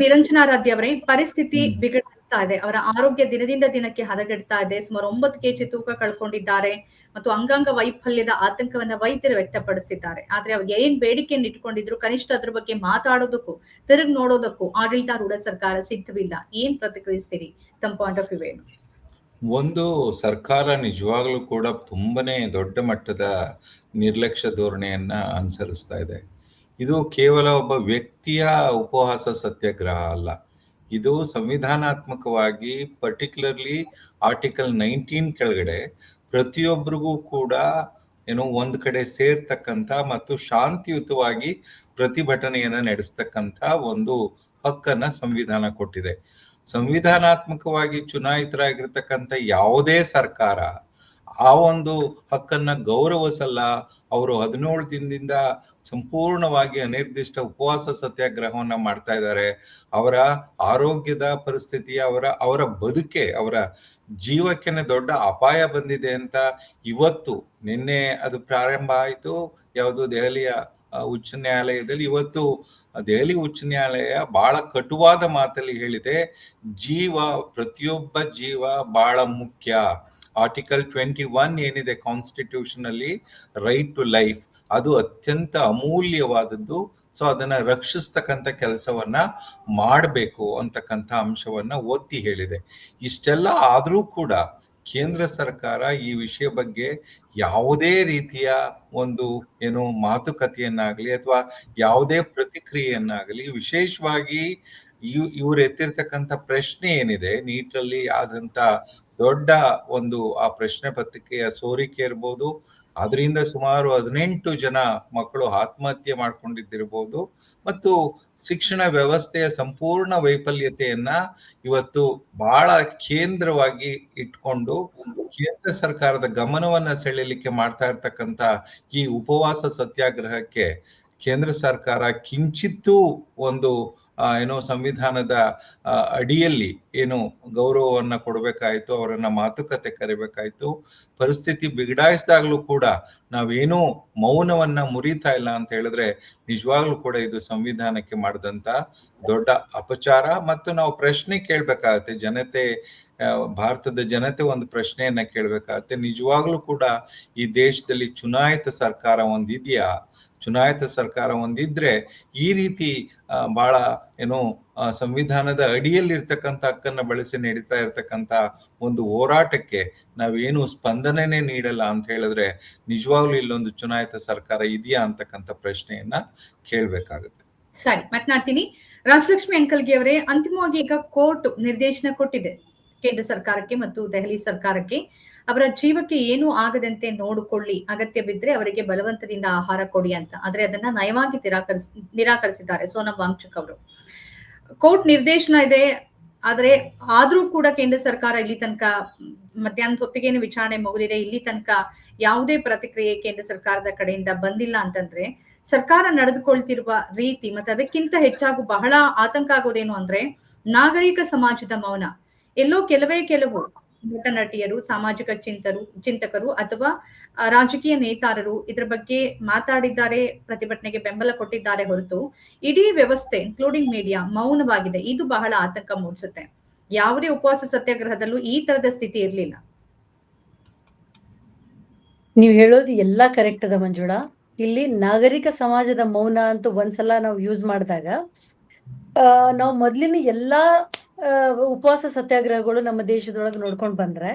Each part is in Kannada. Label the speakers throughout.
Speaker 1: ನಿರಂಜನಾರಾಧ್ಯ ಅವರೇ, ಪರಿಸ್ಥಿತಿ ಬಿಗಡಿಸ್ತಾ ಇದೆ. ಅವರ ಆರೋಗ್ಯ ದಿನದಿಂದ ದಿನಕ್ಕೆ ಹದಗೆಡ್ತಾ ಇದೆ. ಸುಮಾರು 9 ಕೆಜಿ ತೂಕ ಕಳ್ಕೊಂಡಿದ್ದಾರೆ ಮತ್ತು ಅಂಗಾಂಗ ವೈಫಲ್ಯದ ಆತಂಕವನ್ನ ವೈದ್ಯರು ವ್ಯಕ್ತಪಡಿಸಿದ್ದಾರೆ. ಆದ್ರೆ ಅವ್ರು ಏನ್ ಬೇಡಿಕೆಯನ್ನು ಇಟ್ಕೊಂಡಿದ್ರು, ಕನಿಷ್ಠ ಅದ್ರ ಬಗ್ಗೆ ಮಾತಾಡೋದಕ್ಕೂ ತಿರುಗಿ ನೋಡೋದಕ್ಕೂ ಆಡಳಿತಾರೂಢ ಸರ್ಕಾರ ಸಿದ್ಧವಿಲ್ಲ. ಏನ್ ಪ್ರತಿಕ್ರಿಯಿಸ್ತೀರಿ? ತಮ್ಮ ಪಾಯಿಂಟ್ ಆಫ್ ವ್ಯೂ ಏನು?
Speaker 2: ಒಂದು, ಸರ್ಕಾರ ನಿಜವಾಗ್ಲೂ ಕೂಡ ತುಂಬನೇ ದೊಡ್ಡ ಮಟ್ಟದ ನಿರ್ಲಕ್ಷ್ಯ ಧೋರಣೆಯನ್ನ ಅನುಸರಿಸ್ತಾ ಇದೆ. ಇದು ಕೇವಲ ಒಬ್ಬ ವ್ಯಕ್ತಿಯ ಉಪವಾಸ ಸತ್ಯಾಗ್ರಹ ಅಲ್ಲ. ಇದು ಸಂವಿಧಾನಾತ್ಮಕವಾಗಿ ಪರ್ಟಿಕ್ಯುಲರ್ಲಿ ಆರ್ಟಿಕಲ್ 19 ಕೆಳಗಡೆ ಪ್ರತಿಯೊಬ್ಬರಿಗೂ ಕೂಡ ಒಂದ್ ಕಡೆ ಸೇರ್ತಕ್ಕಂಥ ಮತ್ತು ಶಾಂತಿಯುತವಾಗಿ ಪ್ರತಿಭಟನೆಯನ್ನ ನಡೆಸ್ತಕ್ಕಂಥ ಒಂದು ಹಕ್ಕನ್ನ ಸಂವಿಧಾನ ಕೊಟ್ಟಿದೆ. ಸಂವಿಧಾನಾತ್ಮಕವಾಗಿ ಚುನಾಯಿತರಾಗಿರ್ತಕ್ಕಂಥ ಯಾವುದೇ ಸರ್ಕಾರ ಆ ಒಂದು ಹಕ್ಕನ್ನ ಗೌರವಿಸಲ್ಲ. ಅವರು 17 ದಿನದಿಂದ ಸಂಪೂರ್ಣವಾಗಿ ಅನಿರ್ದಿಷ್ಟ ಉಪವಾಸ ಸತ್ಯಾಗ್ರಹವನ್ನ ಮಾಡ್ತಾ ಇದ್ದಾರೆ. ಅವರ ಆರೋಗ್ಯದ ಪರಿಸ್ಥಿತಿ, ಅವರ ಬದುಕೆ, ಅವರ ಜೀವಕ್ಕೆ ದೊಡ್ಡ ಅಪಾಯ ಬಂದಿದೆ ಅಂತ ಇವತ್ತು, ನಿನ್ನೆ ಅದು ಪ್ರಾರಂಭ ಆಯಿತು ಯಾವುದು ದೆಹಲಿಯ ಉಚ್ಚ ನ್ಯಾಯಾಲಯದಲ್ಲಿ. ಇವತ್ತು ದೆಹಲಿ ಉಚ್ಚ ನ್ಯಾಯಾಲಯ ಬಹಳ ಕಟುವಾದ ಮಾತಲ್ಲಿ ಹೇಳಿದೆ, ಪ್ರತಿಯೊಬ್ಬ ಜೀವ ಬಹಳ ಮುಖ್ಯ. ಆರ್ಟಿಕಲ್ 21 ಏನಿದೆ ಕಾನ್ಸ್ಟಿಟ್ಯೂಷನ್ ಅಲ್ಲಿ, ರೈಟ್ ಟು ಲೈಫ್, ಅದು ಅತ್ಯಂತ ಅಮೂಲ್ಯವಾದದ್ದು. ಸೊ ಅದನ್ನ ರಕ್ಷಿಸ್ತಕ್ಕಂಥ ಕೆಲಸವನ್ನ ಮಾಡಬೇಕು ಅಂತಕ್ಕಂಥ ಅಂಶವನ್ನ ಒತ್ತಿ ಹೇಳಿದೆ. ಇಷ್ಟೆಲ್ಲ ಆದ್ರೂ ಕೂಡ ಕೇಂದ್ರ ಸರ್ಕಾರ ಈ ವಿಷಯ ಬಗ್ಗೆ ಯಾವುದೇ ರೀತಿಯ ಒಂದು ಮಾತುಕತೆಯನ್ನಾಗ್ಲಿ ಅಥವಾ ಯಾವುದೇ ಪ್ರತಿಕ್ರಿಯೆಯನ್ನಾಗಲಿ, ವಿಶೇಷವಾಗಿ ಇವ್ರು ಎತ್ತಿರ್ತಕ್ಕಂಥ ಪ್ರಶ್ನೆ ಏನಿದೆ, ನೀಟಲ್ಲಿ ಆದಂತ ದೊಡ್ಡ ಒಂದು ಆ ಪ್ರಶ್ನೆ ಪತ್ರಿಕೆಯ ಸೋರಿಕೆ ಇರ್ಬೋದು, ಅದರಿಂದ ಸುಮಾರು 18 ಜನ ಮಕ್ಕಳು ಆತ್ಮಹತ್ಯೆ ಮಾಡ್ಕೊಂಡಿದ್ದಿರ್ಬೋದು, ಮತ್ತು ಶಿಕ್ಷಣ ವ್ಯವಸ್ಥೆಯ ಸಂಪೂರ್ಣ ವೈಫಲ್ಯತೆಯನ್ನ ಇವತ್ತು ಬಹಳ ಕೇಂದ್ರವಾಗಿ ಇಟ್ಕೊಂಡು ಕೇಂದ್ರ ಸರ್ಕಾರದ ಗಮನವನ್ನ ಸೆಳೆಯಲಿಕ್ಕೆ ಮಾಡ್ತಾ ಇರ್ತಕ್ಕಂಥ ಈ ಉಪವಾಸ ಸತ್ಯಾಗ್ರಹಕ್ಕೆ ಕೇಂದ್ರ ಸರ್ಕಾರ ಕಿಂಚಿತ್ತೂ ಒಂದು ಸಂವಿಧಾನದ ಅಡಿಯಲ್ಲಿ ಗೌರವವನ್ನ ಕೊಡಬೇಕಾಯ್ತು, ಅವರನ್ನ ಮಾತುಕತೆ ಕರಿಬೇಕಾಯ್ತು. ಪರಿಸ್ಥಿತಿ ಬಿಗಡಾಯಿಸಿದಾಗ್ಲೂ ಕೂಡ ನಾವೇನೂ ಮೌನವನ್ನ ಮುರಿತಾ ಇಲ್ಲ ಅಂತ ಹೇಳಿದ್ರೆ ನಿಜವಾಗ್ಲೂ ಕೂಡ ಇದು ಸಂವಿಧಾನಕ್ಕೆ ಮಾಡಿದಂತ ದೊಡ್ಡ ಅಪಚಾರ. ಮತ್ತು ನಾವು ಪ್ರಶ್ನೆ ಕೇಳ್ಬೇಕಾಗತ್ತೆ, ಭಾರತದ ಜನತೆ ಒಂದು ಪ್ರಶ್ನೆಯನ್ನ ಕೇಳ್ಬೇಕಾಗತ್ತೆ, ನಿಜವಾಗ್ಲೂ ಕೂಡ ಈ ದೇಶದಲ್ಲಿ ಚುನಾಯಿತ ಸರ್ಕಾರ ಒಂದಿದೆಯಾ? ಚುನಾಯಿತ ಸರ್ಕಾರ ಒಂದಿದ್ರೆ ಈ ರೀತಿ ಬಹಳ ಸಂವಿಧಾನದ ಅಡಿಯಲ್ಲಿರ್ತಕ್ಕಂಥ ಹಕ್ಕನ್ನ ಬಳಸಿ ನಡೀತಾ ಇರ್ತಕ್ಕಂಥ ಒಂದು ಹೋರಾಟಕ್ಕೆ ನಾವೇನು ಸ್ಪಂದನೆನೇ ನೀಡಲ್ಲ ಅಂತ ಹೇಳಿದ್ರೆ ನಿಜವಾಗ್ಲೂ ಇಲ್ಲೊಂದು ಚುನಾಯಿತ ಸರ್ಕಾರ ಇದೆಯಾ ಅಂತಕ್ಕಂಥ ಪ್ರಶ್ನೆಯನ್ನ ಕೇಳ್ಬೇಕಾಗುತ್ತೆ.
Speaker 1: ಸರಿ, ಮಾತನಾಡ್ತೀನಿ. ರಾಜಲಕ್ಷ್ಮಿ ಅಂಕಲ್ಗಿ ಅವರೇ, ಅಂತಿಮವಾಗಿ ಈಗ ಕೋರ್ಟ್ ನಿರ್ದೇಶನ ಕೊಟ್ಟಿದೆ ಕೇಂದ್ರ ಸರ್ಕಾರಕ್ಕೆ ಮತ್ತು ದೆಹಲಿ ಸರ್ಕಾರಕ್ಕೆ, ಅವರ ಜೀವಕ್ಕೆ ಏನೂ ಆಗದಂತೆ ನೋಡಿಕೊಳ್ಳಿ, ಅಗತ್ಯ ಬಿದ್ರೆ ಅವರಿಗೆ ಬಲವಂತದಿಂದ ಆಹಾರ ಕೊಡಿ ಅಂತ. ಆದ್ರೆ ಅದನ್ನ ನಯವಾಗಿ ನಿರಾಕರಿಸಿದ್ದಾರೆ ಸೋನಂ ವಾಂಗ್ಚುಕ್ ಅವರು. ಕೋರ್ಟ್ ನಿರ್ದೇಶನ ಇದೆ, ಆದ್ರೂ ಕೂಡ ಕೇಂದ್ರ ಸರ್ಕಾರ ಇಲ್ಲಿ ತನಕ ಮಧ್ಯಾಹ್ನದ ಹೊತ್ತಿಗೇನು ವಿಚಾರಣೆ ಮುಗಿದಿದೆ, ಇಲ್ಲಿ ತನಕ ಯಾವುದೇ ಪ್ರತಿಕ್ರಿಯೆ ಕೇಂದ್ರ ಸರ್ಕಾರದ ಕಡೆಯಿಂದ ಬಂದಿಲ್ಲ ಅಂತಂದ್ರೆ ಸರ್ಕಾರ ನಡೆದುಕೊಳ್ತಿರುವ ರೀತಿ ಮತ್ತೆ ಅದಕ್ಕಿಂತ ಹೆಚ್ಚಾಗಿ ಬಹಳ ಆತಂಕ ಆಗೋದೇನು ಅಂದ್ರೆ ನಾಗರಿಕ ಸಮಾಜದ ಮೌನ. ಎಲ್ಲೋ ಕೆಲವು ನಟ ನಟಿಯರು, ಸಾಮಾಜಿಕ ಚಿಂತಕರು ಅಥವಾ ರಾಜಕೀಯ ನೇತಾರರು ಇದ್ರ ಬಗ್ಗೆ ಮಾತಾಡಿದ್ದಾರೆ, ಪ್ರತಿಭಟನೆಗೆ ಬೆಂಬಲ ಕೊಟ್ಟಿದ್ದಾರೆ ಹೊರತು ಇಡೀ ವ್ಯವಸ್ಥೆ ಇನ್ಕ್ಲೂಡಿಂಗ್ ಮೀಡಿಯಾ ಮೌನವಾಗಿದೆ. ಇದು ಬಹಳ ಆತಂಕ ಮೂಡಿಸುತ್ತೆ. ಯಾವುದೇ ಉಪವಾಸ ಸತ್ಯಾಗ್ರಹದಲ್ಲೂ ಈ ತರದ ಸ್ಥಿತಿ ಇರ್ಲಿಲ್ಲ.
Speaker 3: ನೀವು ಹೇಳೋದು ಎಲ್ಲಾ ಕರೆಕ್ಟ್ ಅದ ಮಂಜುಳಾ. ಇಲ್ಲಿ ನಾಗರಿಕ ಸಮಾಜದ ಮೌನ ಅಂತ ಒಂದ್ಸಲ ನಾವು ಯೂಸ್ ಮಾಡಿದಾಗ ನಾವು ಮೊದ್ಲಿನ ಎಲ್ಲಾ ಉಪವಾಸ ಸತ್ಯಾಗ್ರಹಗಳು ನಮ್ಮ ದೇಶದೊಳಗೆ ನೋಡ್ಕೊಂಡ್ ಬಂದ್ರೆ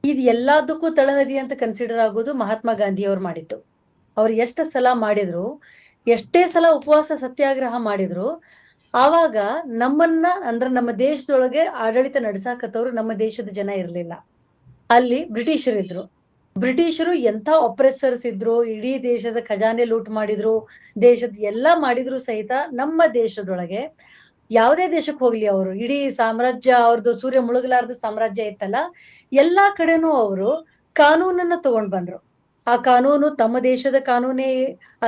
Speaker 3: ಇದು ಎಲ್ಲದಕ್ಕೂ ತಳಹದಿ ಅಂತ ಕನ್ಸಿಡರ್ ಆಗೋದು ಮಹಾತ್ಮ ಗಾಂಧಿ ಅವ್ರು ಮಾಡಿದ್ದು. ಅವ್ರು ಎಷ್ಟು ಸಲ ಮಾಡಿದ್ರು, ಎಷ್ಟೇ ಸಲ ಉಪವಾಸ ಸತ್ಯಾಗ್ರಹ ಮಾಡಿದ್ರು, ಆವಾಗ ನಮ್ಮನ್ನ ಅಂದ್ರೆ ನಮ್ಮ ದೇಶದೊಳಗೆ ಆಡಳಿತ ನಡ್ಸಾಕತ್ತವ್ರು ನಮ್ಮ ದೇಶದ ಜನ ಇರ್ಲಿಲ್ಲ. ಅಲ್ಲಿ ಬ್ರಿಟಿಷರಿದ್ರು. ಬ್ರಿಟಿಷರು ಎಂಥ ಆಪರೇಸರ್ಸ್ ಇದ್ರು, ಇಡೀ ದೇಶದ ಖಜಾನೆ ಲೂಟ್ ಮಾಡಿದ್ರು, ದೇಶದ ಎಲ್ಲಾ ಮಾಡಿದ್ರು ಸಹಿತ ನಮ್ಮ ದೇಶದೊಳಗೆ ಯಾವುದೇ ದೇಶಕ್ಕೆ ಹೋಗ್ಲಿ ಅವರು ಇಡೀ ಸಾಮ್ರಾಜ್ಯ ಅವ್ರದ್ದು ಸೂರ್ಯ ಮುಳುಗಲಾರ್ದ ಸಾಮ್ರಾಜ್ಯ ಇತ್ತಲ್ಲ, ಎಲ್ಲಾ ಕಡೆನೂ ಅವರು ಕಾನೂನನ್ನ ತಗೊಂಡ್ ಬಂದ್ರು. ಆ ಕಾನೂನು ತಮ್ಮ ದೇಶದ ಕಾನೂನೇ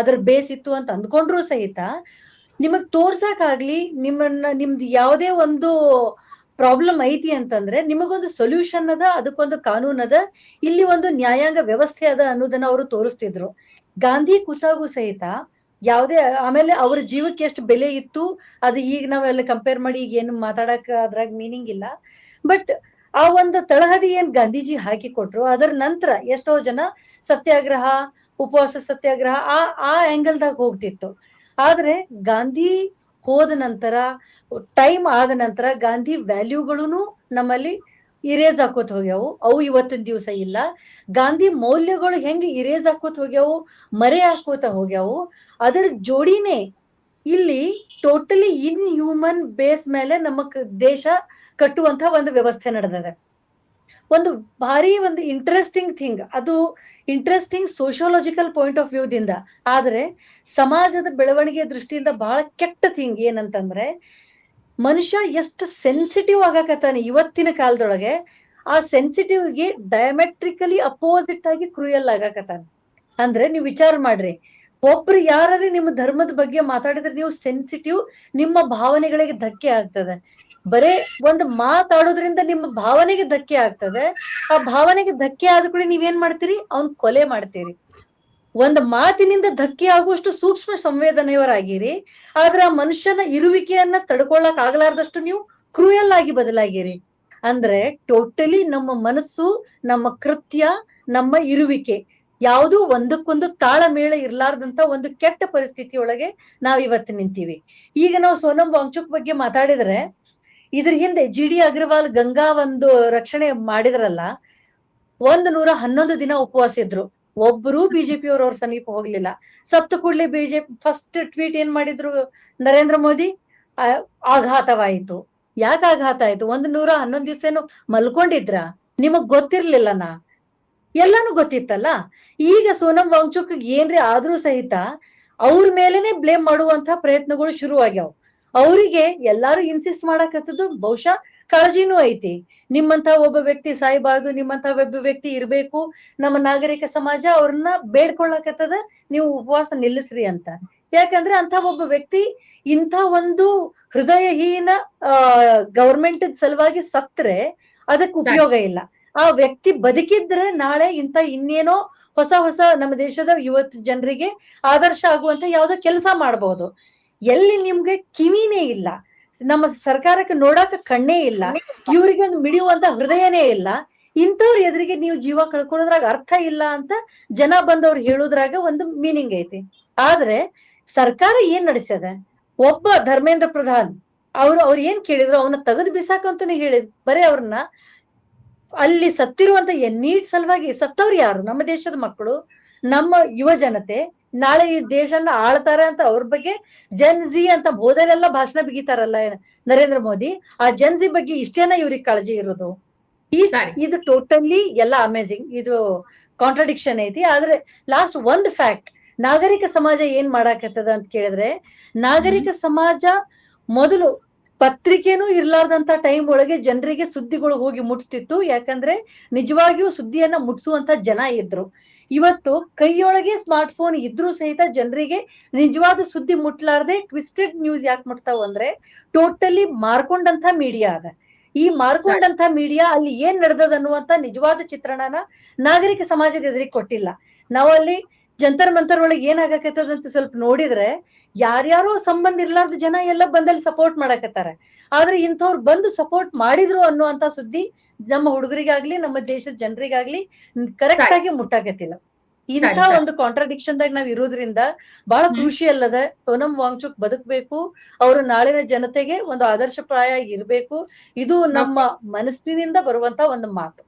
Speaker 3: ಅದ್ರ ಬೇಸ್ ಇತ್ತು ಅಂತ ಅಂದ್ಕೊಂಡ್ರು ಸಹಿತ ನಿಮಗ್ ತೋರ್ಸಕ್ಕಾಗ್ಲಿ, ನಿಮ್ದು ಯಾವುದೇ ಒಂದು ಪ್ರಾಬ್ಲಮ್ ಐತಿ ಅಂತಂದ್ರೆ ನಿಮಗೊಂದು ಸೊಲ್ಯೂಷನ್ ಅದ, ಅದಕ್ಕೊಂದು ಕಾನೂನ್ ಅದ, ಇಲ್ಲಿ ಒಂದು ನ್ಯಾಯಾಂಗ ವ್ಯವಸ್ಥೆ ಅದ ಅನ್ನೋದನ್ನ ಅವರು ತೋರಿಸ್ತಿದ್ರು. ಗಾಂಧಿ ಕೂತಾಗೂ ಸಹಿತ ಯಾವುದೇ, ಆಮೇಲೆ ಅವ್ರ ಜೀವಕ್ಕೆ ಎಷ್ಟು ಬೆಲೆ ಇತ್ತು ಅದು ಈಗ ನಾವೆಲ್ಲ ಕಂಪೇರ್ ಮಾಡಿ ಈಗ ಏನು ಮಾತಾಡಕ್ ಅದ್ರಾಗ ಮೀನಿಂಗ್ ಇಲ್ಲ. ಬಟ್ ಆ ಒಂದು ತಳಹದಿ ಏನ್ ಗಾಂಧೀಜಿ ಹಾಕಿ ಕೊಟ್ರು, ಅದರ ನಂತರ ಎಷ್ಟೋ ಜನ ಸತ್ಯಾಗ್ರಹ, ಉಪವಾಸ ಸತ್ಯಾಗ್ರಹ ಆ ಆಂಗಲ್ದಾಗ ಹೋಗ್ತಿತ್ತು. ಆದ್ರೆ ಗಾಂಧಿ ಹೋದ ನಂತರ, ಟೈಮ್ ಆದ ನಂತರ ಗಾಂಧಿ ವ್ಯಾಲ್ಯೂಗಳು ನಮ್ಮಲ್ಲಿ ಇರೇಸ್ ಹಾಕೋತ್ ಹೋಗ್ಯಾವು. ಅವು ಇವತ್ತಿನ ದಿವಸ ಇಲ್ಲ. ಗಾಂಧಿ ಮೌಲ್ಯಗಳು ಹೆಂಗ್ ಇರೇಸ್ ಹಾಕೋತ್ ಹೋಗ್ಯಾವು, ಮರೆ ಹಾಕೋತ ಹೋಗ್ಯಾವು. ಅದರ ಜೋಡಿನೇ ಇಲ್ಲಿ ಟೋಟಲಿ ಇನ್ ಹ್ಯೂಮನ್ ಬೇಸ್ ಮೇಲೆ ನಮ್ಮ ದೇಶ ಕಟ್ಟುವಂತ ಒಂದು ವ್ಯವಸ್ಥೆ ನಡೆದಿದೆ. ಒಂದು ಭಾರಿ ಒಂದು ಇಂಟ್ರೆಸ್ಟಿಂಗ್ ಥಿಂಗ್, ಅದು interesting sociological point of view ದಿಂದ. ಆದ್ರೆ ಸಮಾಜದ ಬೆಳವಣಿಗೆ ದೃಷ್ಟಿಯಿಂದ ಬಹಳ ಕೆಟ್ಟ ಥಿಂಗ್ ಏನಂತಂದ್ರೆ, ಮನುಷ್ಯ ಎಷ್ಟು ಸೆನ್ಸಿಟಿವ್ ಆಗಾಕತ್ತಾನೆ ಇವತ್ತಿನ ಕಾಲದೊಳಗೆ. ಆ ಸೆನ್ಸಿಟಿವ್ಗೆ ಡಯಾಮೆಟ್ರಿಕಲಿ ಅಪೋಸಿಟ್ ಆಗಿ ಕ್ರೂಯಲ್ ಆಗಾಕತ್ತಾನೆ. ಅಂದ್ರೆ ನೀವು ವಿಚಾರ ಮಾಡ್ರಿ, ಒಬ್ರು ಯಾರು ನಿಮ್ಮ ಧರ್ಮದ ಬಗ್ಗೆ ಮಾತಾಡಿದ್ರೆ ನೀವು ಸೆನ್ಸಿಟಿವ್, ನಿಮ್ಮ ಭಾವನೆಗಳಿಗೆ ಧಕ್ಕೆ ಆಗ್ತದೆ. ಬರೇ ಒಂದು ಮಾತಾಡೋದ್ರಿಂದ ನಿಮ್ಮ ಭಾವನೆಗೆ ಧಕ್ಕೆ ಆಗ್ತದೆ. ಆ ಭಾವನೆಗೆ ಧಕ್ಕೆ ಆದ ಕೂಡ ನೀವೇನ್ ಮಾಡ್ತೀರಿ, ಅವ್ನ್ ಕೊಲೆ ಮಾಡ್ತೀರಿ. ಒಂದು ಮಾತಿನಿಂದ ಧಕ್ಕೆ ಆಗುವಷ್ಟು ಸೂಕ್ಷ್ಮ ಸಂವೇದನೆಯವರಾಗಿರಿ. ಆದ್ರೆ ಆ ಮನುಷ್ಯನ ಇರುವಿಕೆಯನ್ನ ತಡ್ಕೊಳ್ಳಕ್ ಆಗ್ಲಾರ್ದಷ್ಟು ನೀವು ಕ್ರೂಯಲ್ ಆಗಿ ಬದಲಾಗಿರಿ. ಅಂದ್ರೆ ಟೋಟಲಿ ನಮ್ಮ ಮನಸ್ಸು, ನಮ್ಮ ಕೃತ್ಯ, ನಮ್ಮ ಇರುವಿಕೆ ಯಾವುದು ಒಂದಕ್ಕೊಂದು ತಾಳಮೇಳ ಇರ್ಲಾರ್ದಂತ ಒಂದು ಕೆಟ್ಟ ಪರಿಸ್ಥಿತಿಯೊಳಗೆ ನಾವ್ ಇವತ್ತು ನಿಂತೀವಿ. ಈಗ ನಾವು ಸೋನಂ ವಾಂಗ್ಚುಕ್ ಬಗ್ಗೆ ಮಾತಾಡಿದ್ರೆ, ಇದ್ರ ಹಿಂದೆ GD ಅಗ್ರವಾಲ್ ಗಂಗಾ ಒಂದು ರಕ್ಷಣೆ ಮಾಡಿದ್ರಲ್ಲ, 111 ದಿನ ಉಪವಾಸ ಇದ್ರು. ಒಬ್ರು ಬಿಜೆಪಿ ಅವ್ರ ಸಮೀಪ ಹೋಗ್ಲಿಲ್ಲ. ಸತ್ತು ಕೂಡ್ಲೆ ಬಿಜೆಪಿ ಫಸ್ಟ್ ಟ್ವೀಟ್ ಏನ್ ಮಾಡಿದ್ರು ನರೇಂದ್ರ ಮೋದಿ, ಆಘಾತವಾಯಿತು. ಯಾಕೆ ಆಘಾತ ಆಯ್ತು? 111 ದಿವಸ ಏನು ಮಲ್ಕೊಂಡಿದ್ರ? ನಿಮಗ್ ಗೊತ್ತಿರ್ಲಿಲ್ಲನಾ? ಎಲ್ಲಾನು ಗೊತ್ತಿತ್ತಲ್ಲ. ಈಗ ಸೋನಂ ವಾಂಗ್ಚುಕ್ ಏನ್ರಿ ಆದ್ರೂ ಸಹಿತ ಅವ್ರ ಮೇಲೆನೆ ಬ್ಲೇಮ್ ಮಾಡುವಂತ ಪ್ರಯತ್ನಗಳು ಶುರು ಆಗ್ಯಾವ. ಅವರಿಗೆ ಎಲ್ಲಾರು ಇನ್ಸಿಸ್ಟ್ ಮಾಡಕತ್ತದು ಬಹುಶಃ ಕಾಳಜಿನೂ ಐತಿ. ನಿಮ್ಮಂತ ಒಬ್ಬ ವ್ಯಕ್ತಿ ಸಾಯ್ಬಾರ್ದು, ನಿಮ್ಮಂತ ಒಬ್ಬ ವ್ಯಕ್ತಿ ಇರ್ಬೇಕು, ನಮ್ಮ ನಾಗರಿಕ ಸಮಾಜ ಅವ್ರನ್ನ ಬೇಡ್ಕೊಳ್ಳಕತ್ತದ, ನೀವು ಉಪವಾಸ ನಿಲ್ಲಿಸ್ರಿ ಅಂತ. ಯಾಕಂದ್ರೆ ಅಂತ ಒಬ್ಬ ವ್ಯಕ್ತಿ ಇಂಥ ಒಂದು ಹೃದಯಹೀನ ಗವರ್ಮೆಂಟ್ ಸಲುವಾಗಿ ಸತ್ರೆ ಅದಕ್ಕೆ ಉಪಯೋಗ ಇಲ್ಲ. ಆ ವ್ಯಕ್ತಿ ಬದುಕಿದ್ರೆ ನಾಳೆ ಇಂಥ ಇನ್ನೇನೋ ಹೊಸ ಹೊಸ ನಮ್ಮ ದೇಶದ ಯುವತ್ ಜನರಿಗೆ ಆದರ್ಶ ಆಗುವಂತ ಯಾವ್ದೋ ಕೆಲಸ ಮಾಡಬಹುದು. ಎಲ್ಲಿ ನಿಮ್ಗೆ ಕಿವಿನೇ ಇಲ್ಲ, ನಮ್ಮ ಸರ್ಕಾರಕ್ಕೆ ನೋಡಾಕ ಕಣ್ಣೇ ಇಲ್ಲ, ಇವ್ರಿಗೆ ಒಂದು ಮಿಡಿಯುವಂತ ಹೃದಯನೇ ಇಲ್ಲ, ಇಂಥವ್ರ ಎದುರಿಗೆ ನೀವು ಜೀವ ಕಳ್ಕೊಳ್ಳೋದ್ರಾಗ ಅರ್ಥ ಇಲ್ಲ ಅಂತ ಜನ ಬಂದವ್ರು ಹೇಳೋದ್ರಾಗ ಒಂದು ಮೀನಿಂಗ್ ಐತಿ. ಆದ್ರೆ ಸರ್ಕಾರ ಏನ್ ನಡೆಸ್ಯದ? ಒಬ್ಬ ಧರ್ಮೇಂದ್ರ ಪ್ರಧಾನ್ ಅವ್ರು ಏನ್ ಕೇಳಿದ್ರು, ಅವನ್ನ ತೆಗೆದು ಬಿಸಾಕಂತಾನೆ ಹೇಳಿದ್. ಬರೀ ಅವ್ರನ್ನ ಅಲ್ಲಿ ಸತ್ತಿರುವಂತ ನೀಟ್ ಸಲುವಾಗಿ ಸತ್ತವ್ರು ಯಾರು? ನಮ್ಮ ದೇಶದ ಮಕ್ಕಳು, ನಮ್ಮ ಯುವ ಜನತೆ. ನಾಳೆ ಈ ದೇಶನ ಆಳ್ತಾರೆ ಅಂತ ಅವ್ರ ಬಗ್ಗೆ ಜನ್ಜಿ ಅಂತ ಬೋಧನೆಲ್ಲ ಭಾಷಣ ಬಿಗಿತಾರಲ್ಲ ನರೇಂದ್ರ ಮೋದಿ, ಆ ಜನ್ಜಿ ಬಗ್ಗೆ ಇಷ್ಟೇನ ಇವ್ರಿಗೆ ಕಾಳಜಿ ಇರೋದು? ಇದು ಟೋಟಲಿ ಎಲ್ಲ ಅಮೇಜಿಂಗ್. ಇದು ಕಾಂಟ್ರಡಿಕ್ಷನ್ ಐತಿ. ಆದ್ರೆ ಲಾಸ್ಟ್ ಒಂದ್ ಫ್ಯಾಕ್ಟ್, ನಾಗರಿಕ ಸಮಾಜ ಏನ್ ಮಾಡಾಕತ್ತದ ಅಂತ ಕೇಳಿದ್ರೆ, ನಾಗರಿಕ ಸಮಾಜ ಮೊದಲು ಪತ್ರಿಕೆನೂ ಇರ್ಲಾರ್ದಂತ ಟೈಮ್ ಒಳಗೆ ಜನರಿಗೆ ಸುದ್ದಿಗಳು ಹೋಗಿ ಮುಟ್ತಿತ್ತು. ಯಾಕಂದ್ರೆ ನಿಜವಾಗಿಯೂ ಸುದ್ದಿಯನ್ನ ಮುಟ್ಸುವಂತ ಜನ ಇದ್ರು. ಇವತ್ತು ಕೈಯೊಳಗೆ ಸ್ಮಾರ್ಟ್ ಫೋನ್ ಇದ್ರೂ ಸಹಿತ ಜನರಿಗೆ ನಿಜವಾದ ಸುದ್ದಿ ಮುಟ್ಲಾರ್ದೆ ಟ್ವಿಸ್ಟೆಡ್ ನ್ಯೂಸ್ ಯಾಕೆ ಮುಟ್ತಾವ ಅಂದ್ರೆ, ಟೋಟಲಿ ಮಾರ್ಕೊಂಡಂತ ಮೀಡಿಯಾ ಅದ. ಈ ಮಾರ್ಕೊಂಡಂತ ಮೀಡಿಯಾ ಅಲ್ಲಿ ಏನ್ ನಡೆದದ ಅನ್ನುವಂತ ನಿಜವಾದ ಚಿತ್ರಣನ ನಾಗರಿಕ ಸಮಾಜದ ಎದುರಿಗೆ ಕೊಟ್ಟಿಲ್ಲ. ನಾವಲ್ಲಿ ಜಂತರ್ ಮಂತರ್ ಒಳಗೆ ಏನಾಗಕತ್ತದಂತ ಸ್ವಲ್ಪ ನೋಡಿದ್ರೆ, ಯಾರ್ಯಾರೋ ಸಂಬಂಧ ಇರ್ಲಾರ್ದ ಜನ ಎಲ್ಲ ಬಂದಲ್ಲಿ ಸಪೋರ್ಟ್ ಮಾಡಕತ್ತಾರೆ. ಆದ್ರೆ ಇಂಥವ್ರು ಬಂದು ಸಪೋರ್ಟ್ ಮಾಡಿದ್ರು ಅನ್ನುವಂತ ಸುದ್ದಿ ನಮ್ಮ ಹುಡುಗರಿಗಾಗ್ಲಿ ನಮ್ಮ ದೇಶದ ಜನರಿಗಾಗ್ಲಿ ಕರೆಕ್ಟ್ ಆಗಿ ಮುಟ್ಟಾಕತ್ತಿಲ್ಲ. ಇಂಥ ಒಂದು ಕಾಂಟ್ರಡಿಕ್ಷನ್ ದಾಗ ನಾವ್ ಇರೋದ್ರಿಂದ ಬಹಳ ಕ್ರೂಷಿಯಲ್ ಅದ. ಸೋನಂ ವಾಂಗ್ಚುಕ್ ಬದುಕಬೇಕು, ಅವರು ನಾಳಿನ ಜನತೆಗೆ ಒಂದು ಆದರ್ಶಪ್ರಾಯ ಇರ್ಬೇಕು. ಇದು ನಮ್ಮ ಮನಸ್ಸಿನಿಂದ ಬರುವಂತ ಒಂದು ಮಾತು.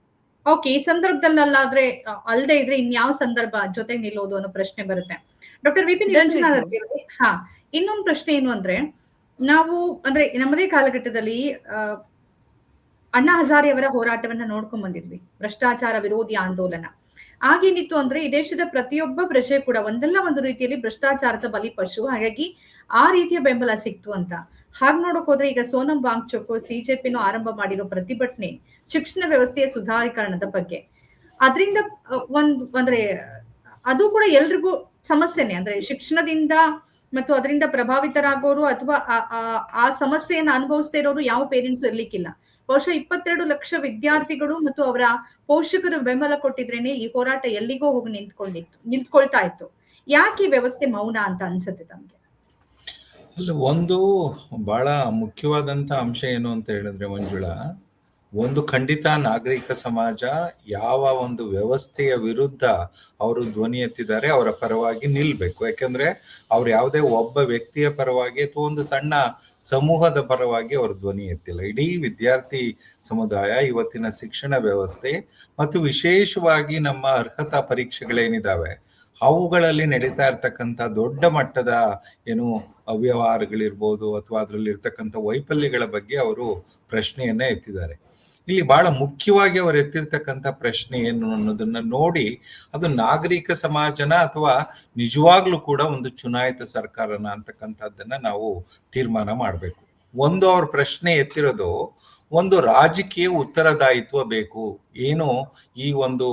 Speaker 1: ಓಕೆ, ಈ ಸಂದರ್ಭದಲ್ಲಾದ್ರೆ ಅಲ್ಲದೆ ಇದ್ರೆ ಇನ್ಯಾವ ಸಂದರ್ಭ ಜೊತೆ ನಿಲ್ಲೋದು ಅನ್ನೋ ಪ್ರಶ್ನೆ ಬರುತ್ತೆ. ಡಾಕ್ಟರ್ ವಿ ಪಿ ನಿರಂಜನ ಹಾ, ಇನ್ನೊಂದು ಪ್ರಶ್ನೆ ಏನು ಅಂದ್ರೆ, ನಾವು ಅಂದ್ರೆ ನಮ್ಮದೇ ಕಾಲಘಟ್ಟದಲ್ಲಿ ಅಣ್ಣಾ ಹಜಾರೆ ಅವರ ಹೋರಾಟವನ್ನ ನೋಡ್ಕೊಂಡ್ ಬಂದಿದ್ವಿ, ಭ್ರಷ್ಟಾಚಾರ ವಿರೋಧಿ ಆಂದೋಲನ. ಆಗೇನಿತ್ತು ಅಂದ್ರೆ, ಈ ದೇಶದ ಪ್ರತಿಯೊಬ್ಬ ಪ್ರಜೆ ಕೂಡ ಒಂದಲ್ಲ ಒಂದು ರೀತಿಯಲ್ಲಿ ಭ್ರಷ್ಟಾಚಾರದ ಬಲಿಪಶು. ಹಾಗಾಗಿ ಆ ರೀತಿಯ ಬೆಂಬಲ ಸಿಕ್ತು ಅಂತ. ಹಾಗೆ ನೋಡಕ್ ಹೋದ್ರೆ ಈಗ ಸೋನಂ ವಾಂಗ್ಚುಕ್ ಸಿಜೆಪಿನೂ ಆರಂಭ ಮಾಡಿರೋ ಪ್ರತಿಭಟನೆ ಶಿಕ್ಷಣ ವ್ಯವಸ್ಥೆಯ ಸುಧಾರೀಕರಣದ ಬಗ್ಗೆ, ಅದರಿಂದ ಅಂದ್ರೆ ಅದು ಕೂಡ ಎಲ್ರಿಗೂ ಸಮಸ್ಯೆನೆ. ಅಂದ್ರೆ ಶಿಕ್ಷಣದಿಂದ ಮತ್ತು ಅದರಿಂದ ಪ್ರಭಾವಿತರಾಗೋರು ಅಥವಾ ಆ ಸಮಸ್ಯೆಯನ್ನ ಅನುಭವಿಸ್ತಾ ಇರೋರು ಯಾವ ಪೇರೆಂಟ್ಸ್ ಇರ್ಲಿಕ್ಕಿಲ್ಲ. ಬಹುಶಃ 22 ಲಕ್ಷ ವಿದ್ಯಾರ್ಥಿಗಳು ಮತ್ತು ಅವರ ಪೋಷಕರು ಬೆಂಬಲ ಕೊಟ್ಟಿದ್ರೇನೆ ಈ ಹೋರಾಟ ಎಲ್ಲಿಗೋ ಹೋಗಿ ನಿಂತ್ಕೊಳ್ತಾ ಇತ್ತು. ಯಾಕೆ ಈ ವ್ಯವಸ್ಥೆ ಮೌನ ಅಂತ ಅನ್ಸುತ್ತೆ ತಮ್ಗೆ?
Speaker 2: ಅಲ್ಲ, ಒಂದು ಬಹಳ ಮುಖ್ಯವಾದಂತ ಅಂಶ ಏನು ಅಂತ ಹೇಳಿದ್ರೆ ಮಂಜುಳಾ, ಒಂದು ಖಂಡಿತ ನಾಗರಿಕ ಸಮಾಜ ಯಾವ ಒಂದು ವ್ಯವಸ್ಥೆಯ ವಿರುದ್ಧ ಅವರು ಧ್ವನಿ ಎತ್ತಿದ್ದಾರೆ ಅವರ ಪರವಾಗಿ ನಿಲ್ಬೇಕು. ಯಾಕಂದ್ರೆ ಅವ್ರು ಯಾವುದೇ ಒಬ್ಬ ವ್ಯಕ್ತಿಯ ಪರವಾಗಿ ಅಥವಾ ಒಂದು ಸಣ್ಣ ಸಮೂಹದ ಪರವಾಗಿ ಅವರು ಧ್ವನಿ ಎತ್ತಿಲ್ಲ. ಇಡೀ ವಿದ್ಯಾರ್ಥಿ ಸಮುದಾಯ, ಇವತ್ತಿನ ಶಿಕ್ಷಣ ವ್ಯವಸ್ಥೆ ಮತ್ತು ವಿಶೇಷವಾಗಿ ನಮ್ಮ ಅರ್ಹತಾ ಪರೀಕ್ಷೆಗಳೇನಿದಾವೆ ಅವುಗಳಲ್ಲಿ ನಡೀತಾ ಇರ್ತಕ್ಕಂಥ ದೊಡ್ಡ ಮಟ್ಟದ ಏನು ಅವ್ಯವಹಾರಗಳಿರ್ಬೋದು ಅಥವಾ ಅದರಲ್ಲಿ ಇರ್ತಕ್ಕಂಥ ವೈಫಲ್ಯಗಳ ಬಗ್ಗೆ ಅವರು ಪ್ರಶ್ನೆಯನ್ನ ಎತ್ತಿದ್ದಾರೆ. ಇಲ್ಲಿ ಬಹಳ ಮುಖ್ಯವಾಗಿ ಅವರು ಎತ್ತಿರ್ತಕ್ಕಂಥ ಪ್ರಶ್ನೆ ಏನು ಅನ್ನೋದನ್ನ ನೋಡಿ ಅದು ನಾಗರಿಕ ಸಮಾಜನ ಅಥವಾ ನಿಜವಾಗ್ಲೂ ಕೂಡ ಒಂದು ಚುನಾಯಿತ ಸರ್ಕಾರನ ಅಂತಕ್ಕಂಥದ್ದನ್ನ ನಾವು ತೀರ್ಮಾನ ಮಾಡಬೇಕು. ಒಂದು ಅವ್ರ ಪ್ರಶ್ನೆ ಎತ್ತಿರೋದು ಒಂದು ರಾಜಕೀಯ ಉತ್ತರದಾಯಿತ್ವ ಬೇಕು. ಏನು ಈ ಒಂದು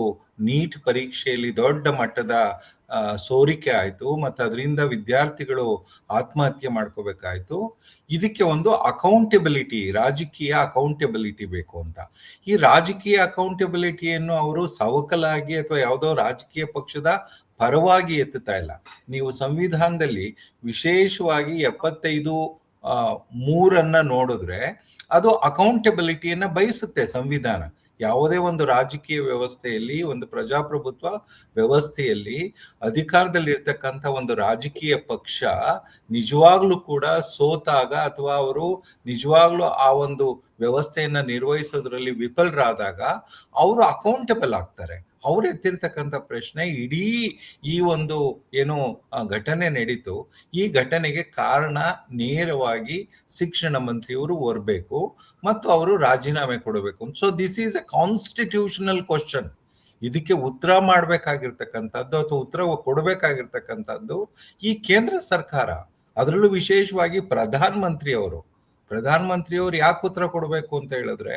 Speaker 2: ನೀಟ್ ಪರೀಕ್ಷೆಯಲ್ಲಿ ದೊಡ್ಡ ಮಟ್ಟದ ಸೋರಿಕೆ ಆಯ್ತು ಮತ್ತು ಅದರಿಂದ ವಿದ್ಯಾರ್ಥಿಗಳು ಆತ್ಮಹತ್ಯೆ ಮಾಡ್ಕೋಬೇಕಾಯ್ತು. ಇದಕ್ಕೆ ಒಂದು ಅಕೌಂಟೆಬಿಲಿಟಿ, ರಾಜಕೀಯ ಅಕೌಂಟೆಬಿಲಿಟಿ ಬೇಕು ಅಂತ. ಈ ರಾಜಕೀಯ ಅಕೌಂಟೆಬಿಲಿಟಿಯನ್ನು ಅವರು ಸವಕಲಾಗಿ ಅಥವಾ ಯಾವುದೋ ರಾಜಕೀಯ ಪಕ್ಷದ ಪರವಾಗಿ ಎತ್ತುತ್ತಾ ಇಲ್ಲ. ನೀವು ಸಂವಿಧಾನದಲ್ಲಿ ವಿಶೇಷವಾಗಿ 75(3) ನೋಡಿದ್ರೆ ಅದು ಅಕೌಂಟೆಬಿಲಿಟಿಯನ್ನ ಬಯಸುತ್ತೆ ಸಂವಿಧಾನ. ಯಾವುದೇ ಒಂದು ರಾಜಕೀಯ ವ್ಯವಸ್ಥೆಯಲ್ಲಿ, ಒಂದು ಪ್ರಜಾಪ್ರಭುತ್ವ ವ್ಯವಸ್ಥೆಯಲ್ಲಿ ಅಧಿಕಾರದಲ್ಲಿರ್ತಕ್ಕಂಥ ಒಂದು ರಾಜಕೀಯ ಪಕ್ಷ ನಿಜವಾಗ್ಲೂ ಕೂಡ ಸೋತಾಗ ಅಥವಾ ಅವರು ನಿಜವಾಗ್ಲೂ ಆ ಒಂದು ವ್ಯವಸ್ಥೆಯನ್ನ ನಿರ್ವಹಿಸೋದ್ರಲ್ಲಿ ವಿಫಲರಾದಾಗ ಅವರು ಅಕೌಂಟಬಲ್ ಆಗ್ತಾರೆ. ಅವ್ರು ಎತ್ತಿರ್ತಕ್ಕಂಥ ಪ್ರಶ್ನೆ, ಇಡೀ ಈ ಒಂದು ಏನು ಘಟನೆ ನಡೀತು, ಈ ಘಟನೆಗೆ ಕಾರಣ ನೇರವಾಗಿ ಶಿಕ್ಷಣ ಮಂತ್ರಿಯವರು ಹೊರಬೇಕು ಮತ್ತು ಅವರು ರಾಜೀನಾಮೆ ಕೊಡಬೇಕು. So this is A constitutional question. ಇದಕ್ಕೆ ಉತ್ತರ ಮಾಡ್ಬೇಕಾಗಿರ್ತಕ್ಕಂಥದ್ದು ಅಥವಾ ಉತ್ತರ ಕೊಡಬೇಕಾಗಿರ್ತಕ್ಕಂಥದ್ದು ಈ ಕೇಂದ್ರ ಸರ್ಕಾರ, ಅದರಲ್ಲೂ ವಿಶೇಷವಾಗಿ ಪ್ರಧಾನಮಂತ್ರಿಯವರು ಯಾಕೆ ಉತ್ತರ ಕೊಡಬೇಕು ಅಂತ ಹೇಳಿದ್ರೆ,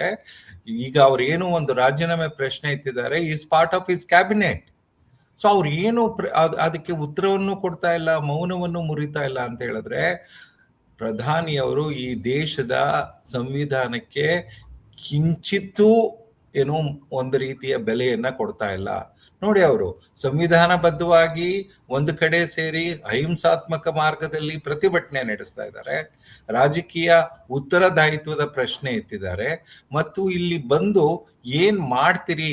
Speaker 2: ಈಗ ಅವ್ರು ಏನು ಒಂದು ರಾಜೀನಾಮೆ ಪ್ರಶ್ನೆ ಎತ್ತಿದ್ದಾರೆ, is part of his cabinet. So ಅವ್ರು ಏನು ಅದಕ್ಕೆ ಉತ್ತರವನ್ನು ಕೊಡ್ತಾ ಇಲ್ಲ, ಮೌನವನ್ನು ಮುರಿತಾ ಇಲ್ಲ ಅಂತ ಹೇಳಿದ್ರೆ, ಪ್ರಧಾನಿಯವರು ಈ ದೇಶದ ಸಂವಿಧಾನಕ್ಕೆ ಕಿಂಚಿತ್ತೂ ಏನು ಒಂದು ರೀತಿಯ ಬೆಲೆಯನ್ನ ಕೊಡ್ತಾ ಇಲ್ಲ. ನೋಡಿ, ಅವರು ಸಂವಿಧಾನಬದ್ಧವಾಗಿ ಒಂದು ಕಡೆ ಸೇರಿ ಅಹಿಂಸಾತ್ಮಕ ಮಾರ್ಗದಲ್ಲಿ ಪ್ರತಿಭಟನೆ ನಡೆಸ್ತಾ ಇದ್ದಾರೆ, ರಾಜಕೀಯ ಉತ್ತರದಾಯಿತ್ವದ ಪ್ರಶ್ನೆ ಎತ್ತಿದ್ದಾರೆ, ಮತ್ತು ಇಲ್ಲಿ ಬಂದು ಏನ್ ಮಾಡ್ತೀರಿ,